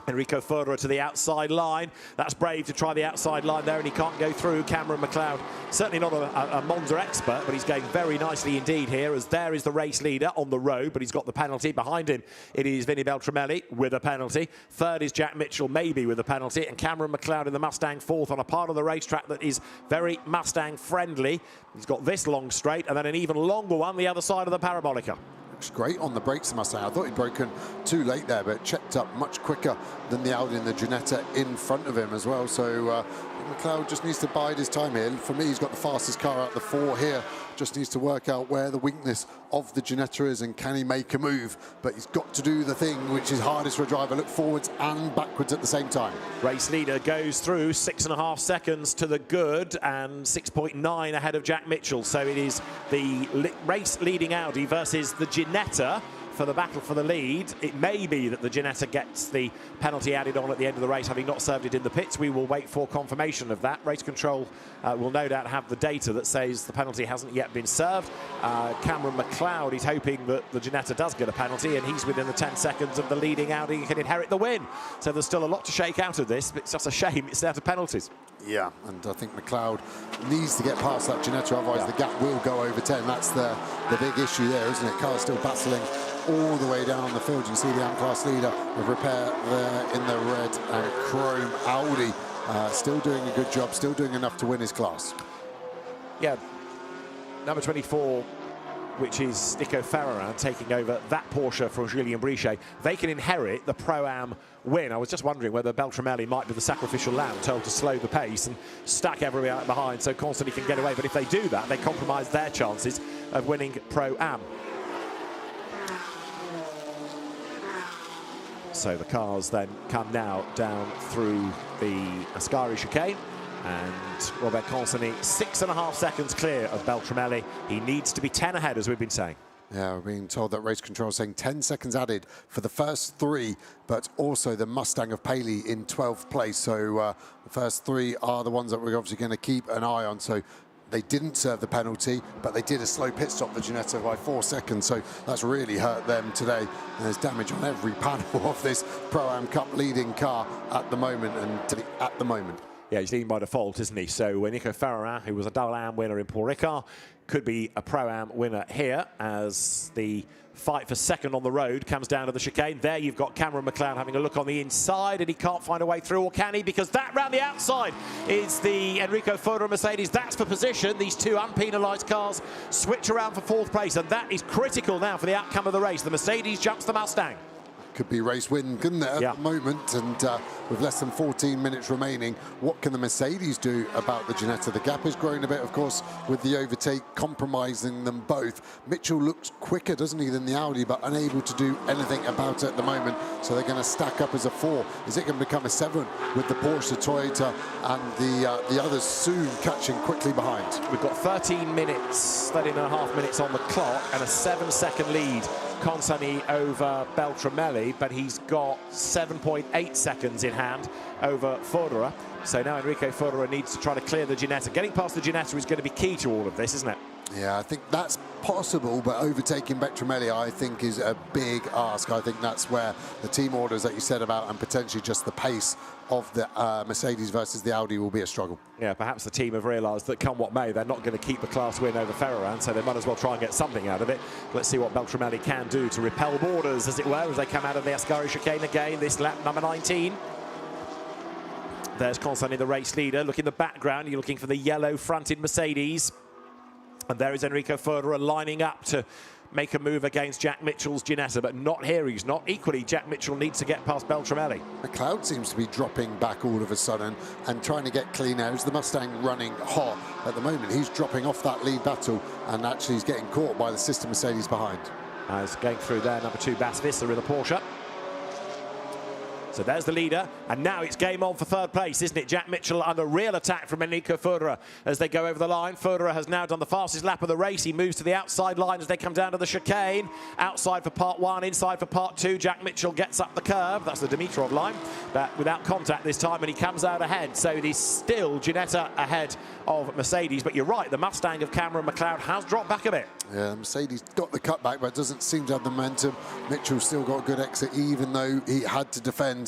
Enrico Ferreira to the outside line. That's brave to try the outside line there, and he can't go through. Cameron McLeod, certainly not a Monza expert, but he's going very nicely indeed here, as there is the race leader on the road, but he's got the penalty. Behind him, it is Vinny Beltramelli with a penalty. Third is Jack Mitchell, maybe with a penalty, and Cameron McLeod in the Mustang fourth on a part of the racetrack that is very Mustang friendly. He's got this long straight, and then an even longer one the other side of the parabolica. Great on the brakes, I must say. I thought he'd broken too late there, but checked up much quicker than the Audi and the Ginetta in front of him as well. So McLeod just needs to bide his time here. For me, he's got the fastest car out of the four here. Just needs to work out where the weakness of the Ginetta is and can he make a move. But he's got to do the thing which is hardest for a driver, look forwards and backwards at the same time. Race leader goes through 6.5 seconds to the good and 6.9 ahead of Jack Mitchell. So it is the race leading Audi versus the Ginetta for the battle for the lead. It may be that the Ginetta gets the penalty added on at the end of the race, having not served it in the pits. We will wait for confirmation of that. Race control will no doubt have the data that says the penalty hasn't yet been served. Cameron McLeod is hoping that the Ginetta does get a penalty, and he's within the 10 seconds of the leading Audi and can inherit the win. So there's still a lot to shake out of this, but it's just a shame it's down to penalties. Yeah, and I think McLeod needs to get past that Ginetta, otherwise the gap will go over 10. That's the big issue there, isn't it? Car's still battling all the way down the field. You can see the M-Class leader of repair there in the red and chrome Audi. Still doing a good job, still doing enough to win his class. Yeah, number 24, which is Nico Ferreira, taking over that Porsche from Julien Brichet. They can inherit the Pro-Am win. I was just wondering whether Beltramelli might be the sacrificial lamb, told to slow the pace and stack everybody out behind so Constantly can get away. But if they do that, they compromise their chances of winning Pro-Am. So the cars then come now down through the Ascari chicane, and Robert Constantly 6.5 seconds clear of Beltramelli. He needs to be 10 ahead, as we've been saying. Yeah, we're being told that race control is saying 10 seconds added for the first three, but also the Mustang of Paley in 12th place. So the first three are the ones that we're obviously going to keep an eye on. So they didn't serve the penalty, but they did a slow pit stop, the Ginetta, by 4 seconds. So that's really hurt them today. And there's damage on every panel of this Pro-Am Cup leading car at the moment. Yeah, he's leading by default, isn't he? So Nico Ferreira, who was a double Am winner in Paul Ricard, could be a Pro-Am winner here as the fight for second on the road comes down to the chicane. There you've got Cameron McLeod having a look on the inside, and he can't find a way through, or can he? Because that round the outside is the Enrico Ferreira Mercedes. That's for position. These two unpenalised cars switch around for fourth place, and that is critical now for the outcome of the race. The Mercedes jumps the Mustang. Could be race win, couldn't it, at the moment? And with less than 14 minutes remaining, what can the Mercedes do about the Ginetta? The gap has grown a bit, of course, with the overtake compromising them both. Mitchell looks quicker, doesn't he, than the Audi, but unable to do anything about it at the moment. So they're going to stack up as a 4. Is it going to become a 7 with the Porsche, Toyota, and the others soon catching quickly behind? We've got 13 minutes, 13.5 minutes on the clock, and a 7-second lead. Consani over Beltramelli, but he's got 7.8 seconds in hand over Ferreira. So now Enrico Ferreira needs to try to clear the Ginetta. Getting past the Ginetta is going to be key to all of this, isn't it? Yeah, I think that's possible, but overtaking Beltramelli, I think, is a big ask. I think that's where the team orders that you said about, and potentially just the pace of the Mercedes versus the Audi, will be a struggle. Yeah, perhaps the team have realised that come what may, they're not going to keep the class win over Ferreira, so they might as well try and get something out of it. Let's see what Beltramelli can do to repel borders, as it were, as they come out of the Ascari chicane again, this lap number 19. There's Constantly, the race leader. Look in the background, you're looking for the yellow-fronted Mercedes. And there is Enrico Ferreira lining up to make a move against Jack Mitchell's Ginetta, but not here. He's not. Equally, Jack Mitchell needs to get past Beltramelli. McLeod seems to be dropping back all of a sudden and trying to get clean air. Is the Mustang running hot at the moment? He's dropping off that lead battle, and actually he's getting caught by the sister Mercedes behind. As going through there, number 2, Bas Visser in the Porsche. So there's the leader, and now it's game on for third place, isn't it? Jack Mitchell under real attack from Enrico Förderer as they go over the line. Förderer has now done the fastest lap of the race. He moves to the outside line as they come down to the chicane. Outside for part one, inside for part two. Jack Mitchell gets up the curve. That's the Dimitrov line, but without contact this time, and he comes out ahead. So it is still Ginetta ahead of Mercedes, but you're right, the Mustang of Cameron McLeod has dropped back a bit. Yeah, Mercedes got the cutback, but doesn't seem to have the momentum. Mitchell's still got a good exit, even though he had to defend.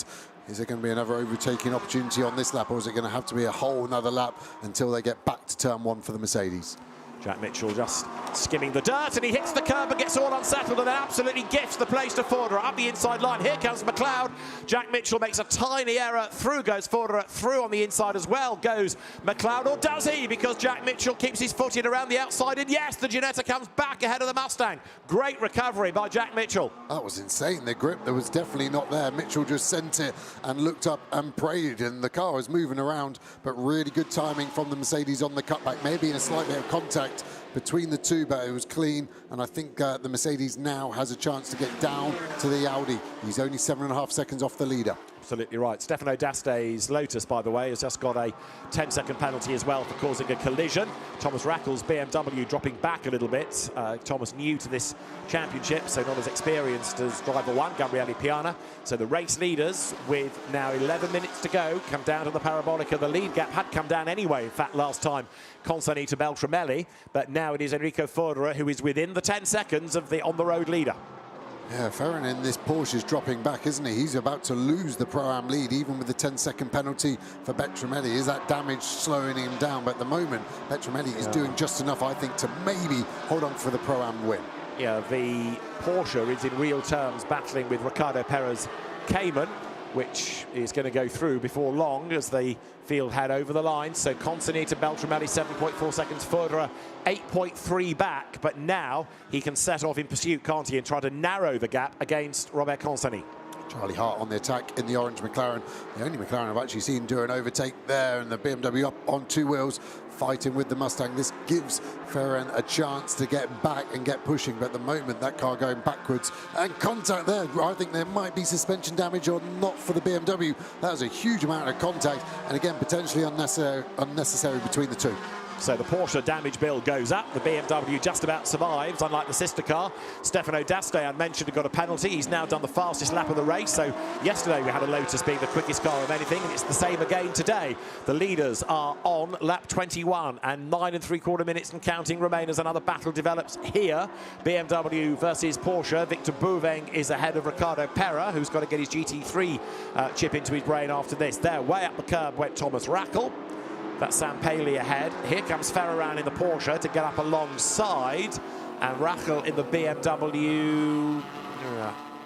Is there going to be another overtaking opportunity on this lap, or is it going to have to be a whole another lap until they get back to turn one for the Mercedes? Jack Mitchell just skimming the dirt, and he hits the curb and gets all unsettled, and then absolutely gifts the place to Förderer up the inside line. Here comes McLeod. Jack Mitchell makes a tiny error. Through goes Förderer. Through on the inside as well goes McLeod, or does he? Because Jack Mitchell keeps his foot in around the outside, and yes, the Ginetta comes back ahead of the Mustang. Great recovery by Jack Mitchell. That was insane. The grip that was definitely not there. Mitchell just sent it and looked up and prayed, and the car was moving around, but really good timing from the Mercedes on the cutback. Maybe in a slight bit of contact between the two, but it was clean, and I think the Mercedes now has a chance to get down to the Audi. He's only 7.5 seconds off the leader. Absolutely right. Stefano D'Aste's Lotus, by the way, has just got a 10-second penalty as well for causing a collision. Thomas Rackel's BMW dropping back a little bit. Thomas new to this championship, so not as experienced as driver one, Gabriele Piana. So the race leaders, with now 11 minutes to go, come down to the parabolica. The lead gap had come down anyway, in fact, last time, Constantino Beltramelli, but now it is Enrico Förderer who is within the 10 seconds of the on-the-road leader. Yeah, Ferrin in this Porsche is dropping back, isn't he? He's about to lose the Pro-Am lead, even with the 10-second penalty for Beltramelli. Is that damage slowing him down? But at the moment, Beltramelli is doing just enough, I think, to maybe hold on for the Pro-Am win. Yeah, the Porsche is in real terms battling with Ricardo Perez Cayman, which is going to go through before long as the field head over the line. So Constantino Beltramelli 7.4 seconds, Förderer 8.3 back, but now he can set off in pursuit, can't he, and try to narrow the gap against Robert Constantino. Charlie Hart on the attack in the orange McLaren. The only McLaren I've actually seen do an overtake there, and the BMW up on two wheels fighting with the Mustang. This gives Ferrin a chance to get back and get pushing, but at the moment that car going backwards and contact there. I think there might be suspension damage or not for the BMW. That was a huge amount of contact, and again potentially unnecessary between the two. So the Porsche damage bill goes up. The BMW just about survives, unlike the sister car. Stefano D'Aste, I mentioned, got a penalty. He's now done the fastest lap of the race. So yesterday we had a Lotus being the quickest car of anything, and it's the same again today. The leaders are on lap 21, and 9 3/4 minutes and counting remain as another battle develops here. BMW versus Porsche. Victor Bouveng is ahead of Ricardo Pera, who's got to get his GT3 chip into his brain after this. There, way up the curb went Thomas Rackel. That's Sam Paley ahead. Here comes Ferrarán in the Porsche to get up alongside, and Rackel in the BMW.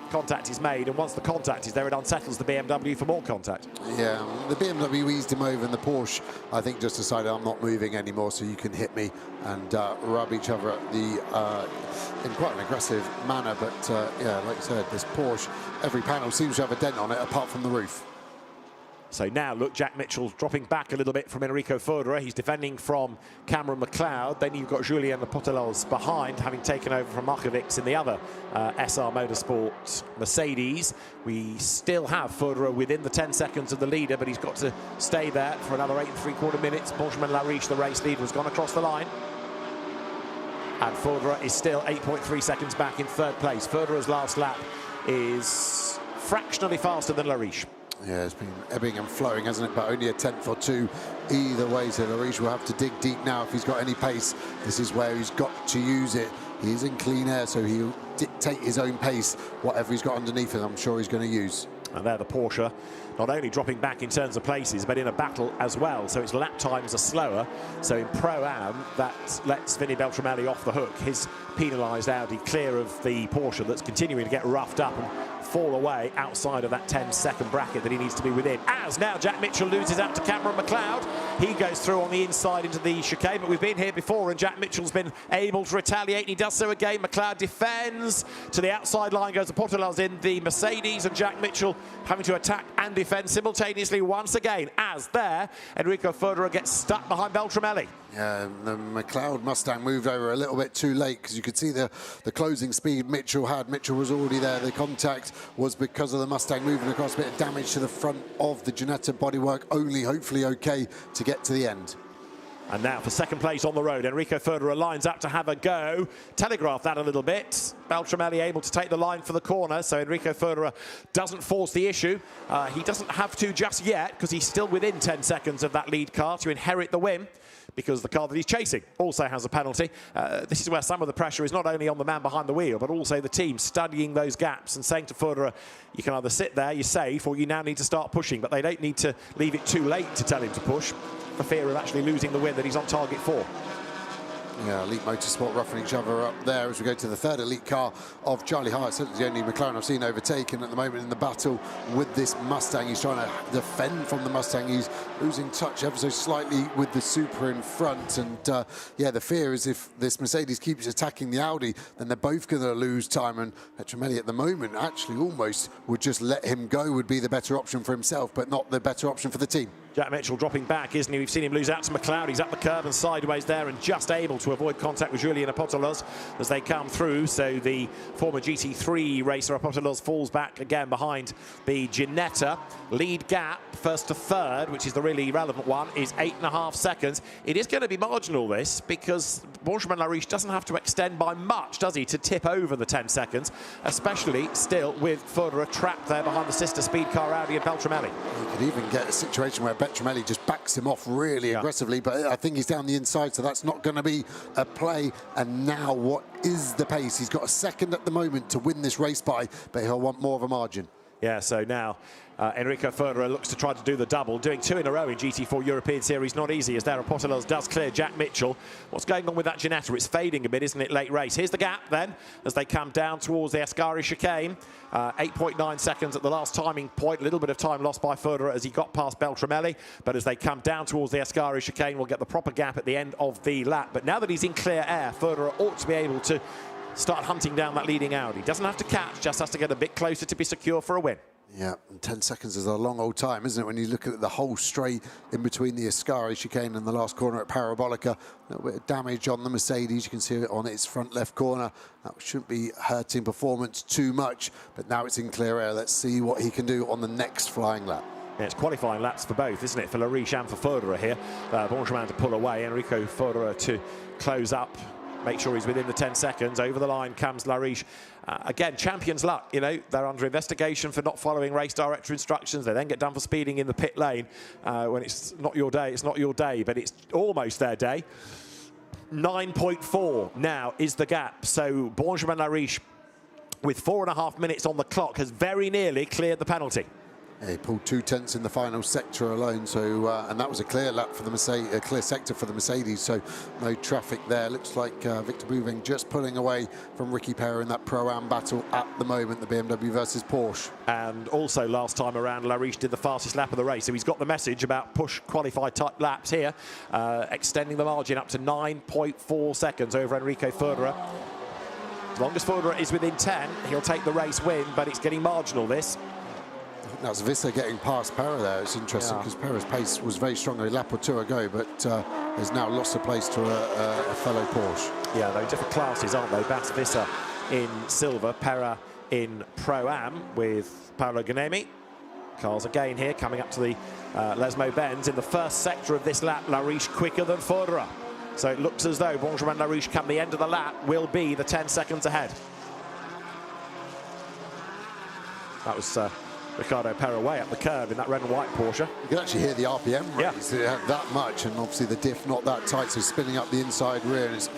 Contact is made, and once the contact is there, it unsettles the BMW for more contact. Yeah, the BMW eased him over, and the Porsche, I think, just decided I'm not moving anymore, so you can hit me, and rub each other at the in quite an aggressive manner. But yeah, like you said, this Porsche, every panel seems to have a dent on it, apart from the roof. So now, look, Jack Mitchell dropping back a little bit from Enrico Förderer. He's defending from Cameron McLeod. Then you've got Julien Lepotelos behind, having taken over from Markovics in the other SRO Motorsports Mercedes. We still have Förderer within the 10 seconds of the leader, but he's got to stay there for another 8 3/4 minutes. Benjamin Lariche, the race leader, has gone across the line. And Förderer is still 8.3 seconds back in third place. Förderer's last lap is fractionally faster than Lariche. Yeah, it's been ebbing and flowing, hasn't it? But only a 10th or 2 either way. So Lariche will have to dig deep now if he's got any pace. This is where he's got to use it. He's in clean air, so he'll dictate his own pace. Whatever he's got underneath him, I'm sure he's going to use. And there the Porsche, not only dropping back in terms of places, but in a battle as well. So its lap times are slower. So in Pro-Am, that lets Vinny Beltramelli off the hook. His penalised Audi clear of the Porsche that's continuing to get roughed up and fall away outside of that 10-second bracket that he needs to be within. As now Jack Mitchell loses out to Cameron McLeod. He goes through on the inside into the chicane, but we've been here before, and Jack Mitchell's been able to retaliate, and he does so again. McLeod defends. To the outside line goes the Portolas in the Mercedes, and Jack Mitchell having to attack and defend simultaneously once again, as there Enrico Förderer gets stuck behind Beltramelli. Yeah, the McLeod Mustang moved over a little bit too late because you could see the closing speed Mitchell had. Mitchell was already there. The contact was because of the Mustang moving across, a bit of damage to the front of the Ginetta bodywork, only hopefully okay to get to the end. And now for second place on the road, Enrico Ferderer lines up to have a go. Telegraph that a little bit. Beltramelli able to take the line for the corner, so Enrico Ferderer doesn't force the issue. He doesn't have to just yet, because he's still within 10 seconds of that lead car to inherit the win, because the car that he's chasing also has a penalty. This is where some of the pressure is not only on the man behind the wheel, but also the team studying those gaps and saying to Ferderer, you can either sit there, you're safe, or you now need to start pushing. But they don't need to leave it too late to tell him to push, for fear of actually losing the win that he's on target for. Yeah, Elite Motorsport roughing each other up there as we go to the third elite car of Charlie Hart. Certainly the only McLaren I've seen overtaken at the moment in the battle with this Mustang. He's trying to defend from the Mustang. He's losing touch ever so slightly with the Supra in front. And yeah, the fear is if this Mercedes keeps attacking the Audi, then they're both going to lose time. And Beltramelli at the moment actually almost would just let him go, would be the better option for himself, but not the better option for the team. Jack Mitchell dropping back, isn't he? We've seen him lose out to McLeod. He's up the curb and sideways there and just able to avoid contact with Julien Apotelos as they come through. So the former GT3 racer Apotelos falls back again behind the Ginetta. Lead gap, first to third, which is the really relevant one, is 8.5 seconds. It is going to be marginal, this, because Benjamin-Lariche doesn't have to extend by much, does he, to tip over the 10 seconds, especially still with Ferderer trapped there behind the sister speed car Audi and Beltramelli. You could even get a situation where Beltramelli just backs him off really aggressively, but I think he's down the inside, so that's not going to be a play. And now what is the pace? He's got a second at the moment to win this race by, but he'll want more of a margin. Yeah, so now Enrico Ferderer looks to try to do the double, doing 2 in a row in GT4 European Series. Not easy, as there Apotelos does clear Jack Mitchell. What's going on with that Ginetta? It's fading a bit, isn't it, late race? Here's the gap then, as they come down towards the Ascari chicane. 8.9 seconds at the last timing point. A little bit of time lost by Ferderer as he got past Beltramelli. But as they come down towards the Ascari chicane, we'll get the proper gap at the end of the lap. But now that he's in clear air, Ferderer ought to be able to start hunting down that leading Audi. Doesn't have to catch, just has to get a bit closer to be secure for a win. Yeah, and 10 seconds is a long old time, isn't it, when you look at the whole straight in between the Ascari chicane and the last corner at Parabolica. A little bit of damage on the Mercedes. You can see it on its front left corner. That shouldn't be hurting performance too much, but now it's in clear air. Let's see what he can do on the next flying lap. Yeah, it's qualifying laps for both, isn't it, for Lariche and for Ferderer here. Benjamin to pull away, Enrico Ferderer to close up, make sure he's within the 10 seconds. Over the line comes Lariche. Again, champion's luck, you know, they're under investigation for not following race director instructions. They then get done for speeding in the pit lane. When it's not your day, it's not your day, but it's almost their day. 9.4 now is the gap. So Benjamin Lariche, with 4.5 minutes on the clock, has very nearly cleared the penalty. Yeah, he pulled 2 tenths in the final sector alone, so and that was a clear lap for the Mercedes, a clear sector for the Mercedes, so no traffic there. Looks like Victor Bouving just pulling away from Ricky Perra in that Pro-Am battle at the moment, the BMW versus Porsche. And also last time around, Lariche did the fastest lap of the race, so he's got the message about push qualified type laps here, extending the margin up to 9.4 seconds over Enrico Ferderer. As long as Ferderer is within 10, he'll take the race win, but it's getting marginal, this. That's Visser getting past Perra there. It's interesting because Perra's pace was very strong a lap or 2 ago, but has now lost a place to a fellow Porsche. Yeah, they're different classes, aren't they? Bas Visser in silver, Perra in Pro-Am with Paolo Ganemi. Cars again here coming up to the Lesmo Benz. In the first sector of this lap, Lariche quicker than Ferderer. So it looks as though Benjamin Lariche, come the end of the lap, will be the 10 seconds ahead. That was Ricardo Perra way up the curve in that red and white Porsche. You can actually hear the RPM raise that much, and obviously the diff not that tight, so spinning up the inside rear, and it's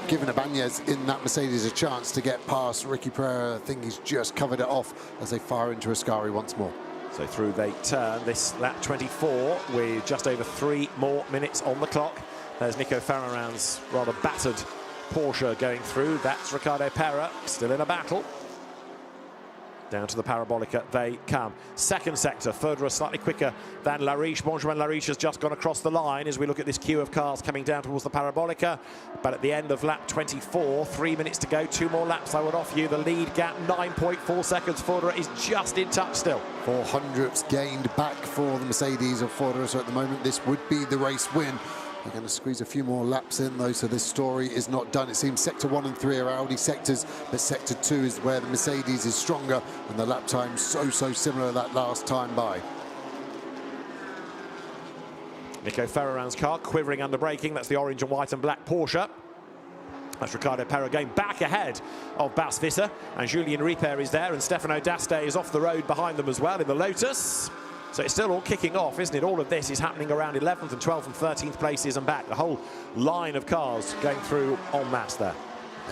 given Ibanez in that Mercedes a chance to get past Ricky Perra. I think he's just covered it off as they fire into Ascari once more. So through they turn this lap 24 with just over 3 more minutes on the clock. There's Nico Farran's rather battered Porsche going through. That's Ricardo Perra, still in a battle. Down to the Parabolica they come. Second sector, Ferderer slightly quicker than Lariche. Benjamin Lariche has just gone across the line as we look at this queue of cars coming down towards the Parabolica. But at the end of lap 24, 3 minutes to go, 2 more laps I would offer you. The lead gap, 9.4 seconds. Ferderer is just in touch still. 400ths gained back for the Mercedes of Ferderer, so at the moment this would be the race win. They're going to squeeze a few more laps in, though, so this story is not done. It seems Sector 1 and 3 are Audi sectors, but Sector 2 is where the Mercedes is stronger, and the lap time so similar to that last time by. Nico Ferrarand's car quivering under braking. That's the orange and white and black Porsche. That's Ricardo Perro going back ahead of Bas Visser, and Julien Ripper is there, and Stefano D'Aste is off the road behind them as well in the Lotus. So it's still all kicking off, isn't it? All of this is happening around 11th and 12th and 13th places and back. The whole line of cars going through en masse there.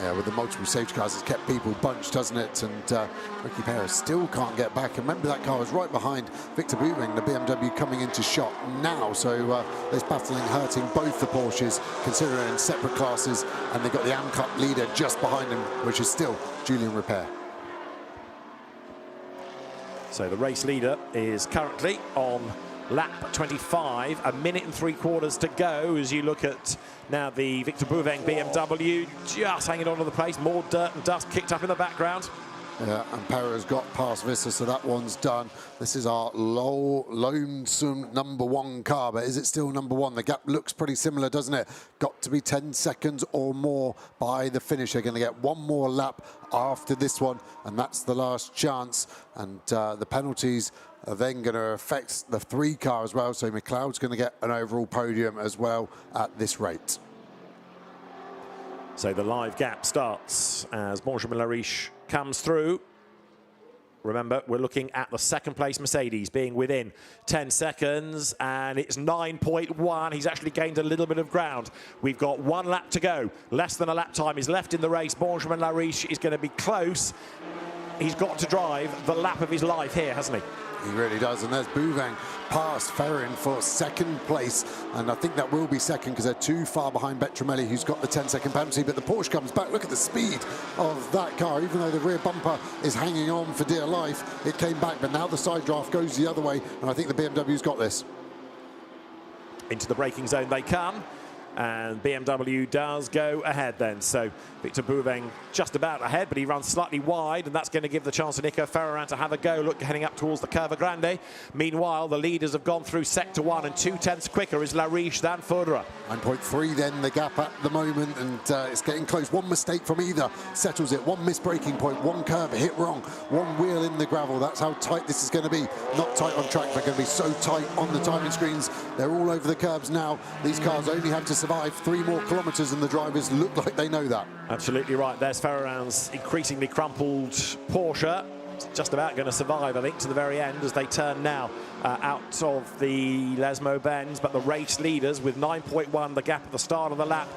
Yeah, with the multiple safety cars, it's kept people bunched, doesn't it? And Ricky Perez still can't get back. And remember, that car was right behind Victor Bouving, the BMW coming into shot now. So this battling hurting both the Porsches, considering in separate classes. And they've got the AM Cup leader just behind them, which is still Julien Ripper. So the race leader is currently on lap 25, 1 minute and 3/4 to go as you look at now the Victor Bouving BMW just hanging on to the place. More dirt and dust kicked up in the background. Yeah, and Perez got past Visser, so that one's done. This is our lonesome #1 car, but is it still #1? The gap looks pretty similar, doesn't it? Got to be 10 seconds or more by the finish. They're going to get one more lap after this one, and that's the last chance. And the penalties are then going to affect the 3 car as well, so McLeod's going to get an overall podium as well at this rate. So the live gap starts as Benjamin Lariche comes through. Remember, we're looking at the second place Mercedes being within 10 seconds, and it's 9.1. He's actually gained a little bit of ground. We've got 1 lap to go. Less than a lap time is left in the race. Benjamin Lariche is going to be close. He's got to drive the lap of his life here, hasn't he? He really does, and there's Bouving past Ferrin for second place, and I think that will be second because they're too far behind Betramelli, who's got the 10-second penalty, but the Porsche comes back. Look at the speed of that car. Even though the rear bumper is hanging on for dear life, it came back, but now the side draft goes the other way, and I think the BMW's got this. Into the braking zone they come, and BMW does go ahead then. So Victor Bouving just about ahead, but he runs slightly wide, and that's going to give the chance to Nico Ferrarand to have a go. Look, heading up towards the Curva Grande. Meanwhile, the leaders have gone through Sector 1, and 2/10 quicker is Lariche than Fodera. 9.3 then the gap at the moment, and it's getting close. One mistake from either settles it. One missed braking point, one curve hit wrong, one wheel in the gravel. That's how tight this is going to be. Not tight on track, but going to be so tight on the timing screens. They're all over the curbs now. These cars only have to survive 3 more kilometres, and the drivers look like they know that. Absolutely right. There's Ferrarand's increasingly crumpled Porsche. It's just about going to survive, I think, to the very end as they turn now out of the Lesmo bends. But the race leaders with 9.1, the gap at the start of the lap,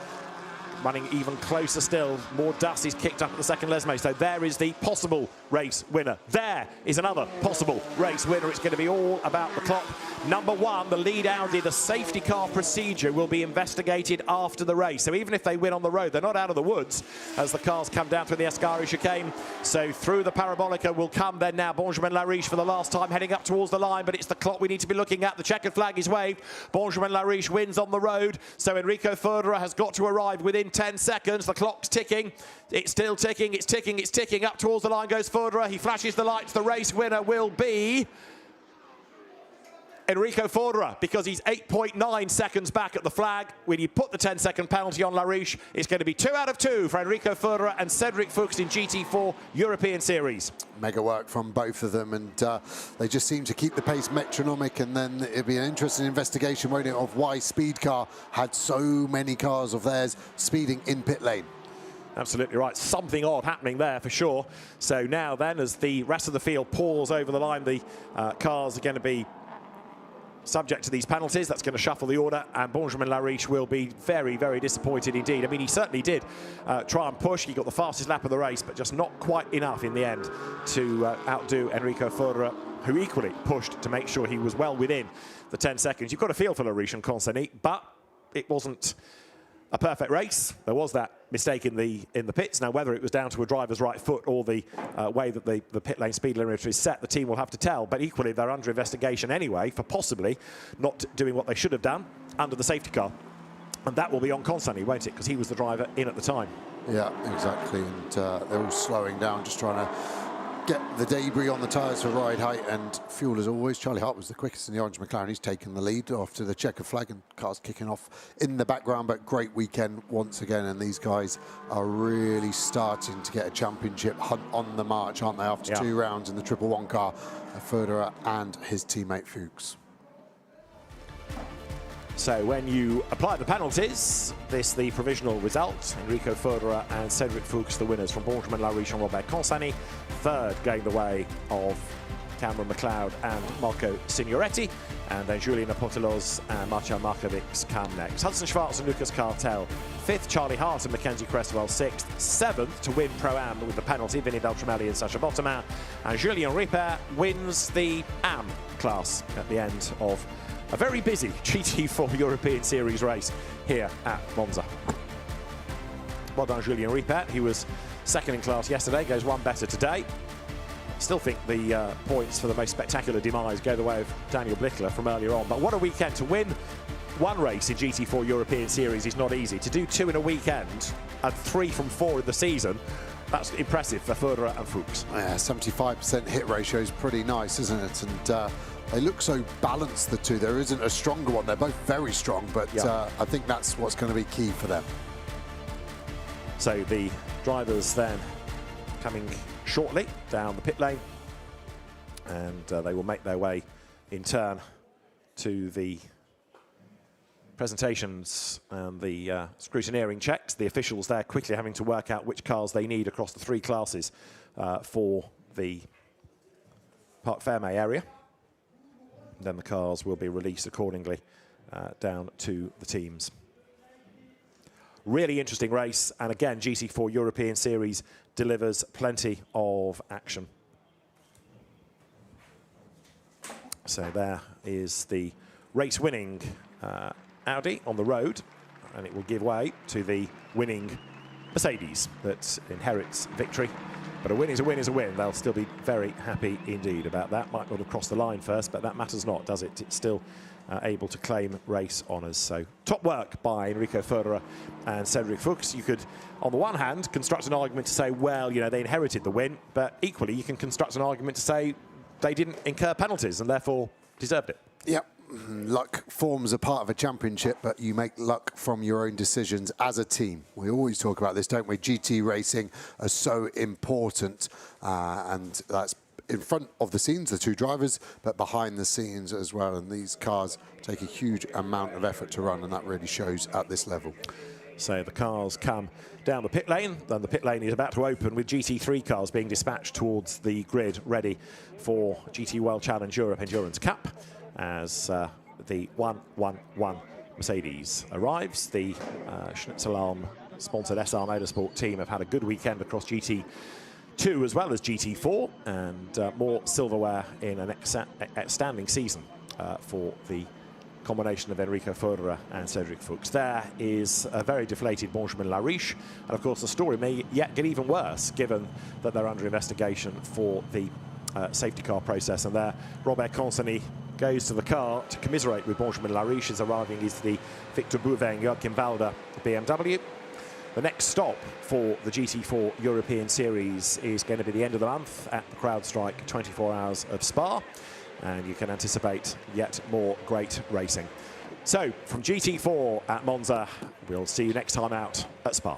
running even closer still. More dust is kicked up at the second Lesmo. So there is the possible race winner. There is another possible race winner. It's going to be all about the clock. #1, the lead Audi, the safety car procedure will be investigated after the race. So even if they win on the road, they're not out of the woods as the cars come down through the Ascari chicane. So through the Parabolica will come then now Benjamin Lariche for the last time, heading up towards the line, but it's the clock we need to be looking at. The checkered flag is waved. Benjamin Lariche wins on the road. So Enrico Fodera has got to arrive within 10 seconds. The clock's ticking. It's still ticking. It's ticking. It's ticking. Up towards the line goes Fodera. He flashes the lights. The race winner will be Enrico Fodera, because he's 8.9 seconds back at the flag. When you put the 10-second penalty on Lariche, it's going to be 2 out of 2 for Enrico Fodera and Cedric Fuchs in GT4 European Series. Mega work from both of them, and they just seem to keep the pace metronomic, and then it'd be an interesting investigation, won't it, of why Speed Car had so many cars of theirs speeding in pit lane. Absolutely right. Something odd happening there for sure. So now then, as the rest of the field pours over the line, the cars are going to be subject to these penalties. That's going to shuffle the order, and Benjamin Lariche will be very, very disappointed indeed. I mean, he certainly did try and push. He got the fastest lap of the race, but just not quite enough in the end to outdo Enrico Fodera, who equally pushed to make sure he was well within the 10 seconds. You've got a feel for Lariche and Consani, but it wasn't a perfect race. There was that mistake in the pits. Now, whether it was down to a driver's right foot or the way that the pit lane speed limiter is set, the team will have to tell. But equally, they're under investigation anyway for possibly not doing what they should have done under the safety car. And that will be on Consani, won't it? Because he was the driver in at the time. Yeah, exactly. And they're all slowing down, just trying to get the debris on the tyres for ride height and fuel as always. Charlie Hart was the quickest in the orange McLaren. He's taken the lead after the checker flag, and cars kicking off in the background, but great weekend once again, and these guys are really starting to get a championship hunt on the march, aren't they, after 2 rounds in the 111 car, Federer and his teammate Fuchs. So when you apply the penalties, this the provisional result. Enrico Federer and Cedric Fuchs, the winners from Benjamin Lariche and Robert Consani. Third going the way of Cameron McLeod and Marco Signoretti. And then Julian Apotelos and Marcel Markovics come next. Hudson Schwartz and Lucas Cartel 5th. Charlie Hart and Mackenzie Cresswell 6th. 7th to win Pro-Am with the penalty, Vinny Beltramelli and Sacha Bottamin. And Julien Ripper wins the Am class at the end of a very busy GT4 European Series race here at Monza. Well done, Julien Ripper. He was second in class yesterday, goes one better today. Still think the points for the most spectacular demise go the way of Daniel Blickler from earlier on. But what a weekend. To win one race in GT4 European Series is not easy. To do 2 in a weekend and 3 from 4 in the season, that's impressive for Federer and Fuchs. Yeah, 75% hit ratio is pretty nice, isn't it? And they look so balanced, the two. There isn't a stronger one. They're both very strong, but I think that's what's going to be key for them. So the drivers then coming shortly down the pit lane, and they will make their way in turn to the presentations and the scrutineering checks. The officials there quickly having to work out which cars they need across the 3 classes for the Parc Fermé area. Then the cars will be released accordingly down to the teams. Really interesting race, and again, GT4 European Series delivers plenty of action. So there is the race-winning Audi on the road, and it will give way to the winning Mercedes that inherits victory. But a win is a win is a win. They'll still be very happy indeed about that. Might not have crossed the line first, but that matters not, does it? It's still able to claim race honours. So top work by Enrico Federer and Cedric Fuchs. You could, on the one hand, construct an argument to say, well, you know, they inherited the win, but equally you can construct an argument to say they didn't incur penalties and therefore deserved it. Yep. Luck forms a part of a championship, but you make luck from your own decisions as a team. We always talk about this, don't we? GT racing are so important, and that's in front of the scenes, the 2 drivers, but behind the scenes as well. And these cars take a huge amount of effort to run, and that really shows at this level. So the cars come down the pit lane, then the pit lane is about to open with GT3 cars being dispatched towards the grid, ready for GT World Challenge Europe Endurance Cup. As the 111 Mercedes arrives. The Schnitzelarm-sponsored SRO Motorsport team have had a good weekend across GT2 as well as GT4, and more silverware in an outstanding season for the combination of Enrico Federer and Cedric Fuchs. There is a very deflated Benjamin Lariche, and of course the story may yet get even worse given that they're under investigation for the safety car process. And there, Robert Consani goes to the car to commiserate with Benjamin Lariche. As arriving is the Victor Bouvin Joachim Walder BMW. The next stop for the GT4 European Series is going to be the end of the month at the CrowdStrike 24 Hours of Spa, and you can anticipate yet more great racing. So from GT4 at Monza, we'll see you next time out at Spa.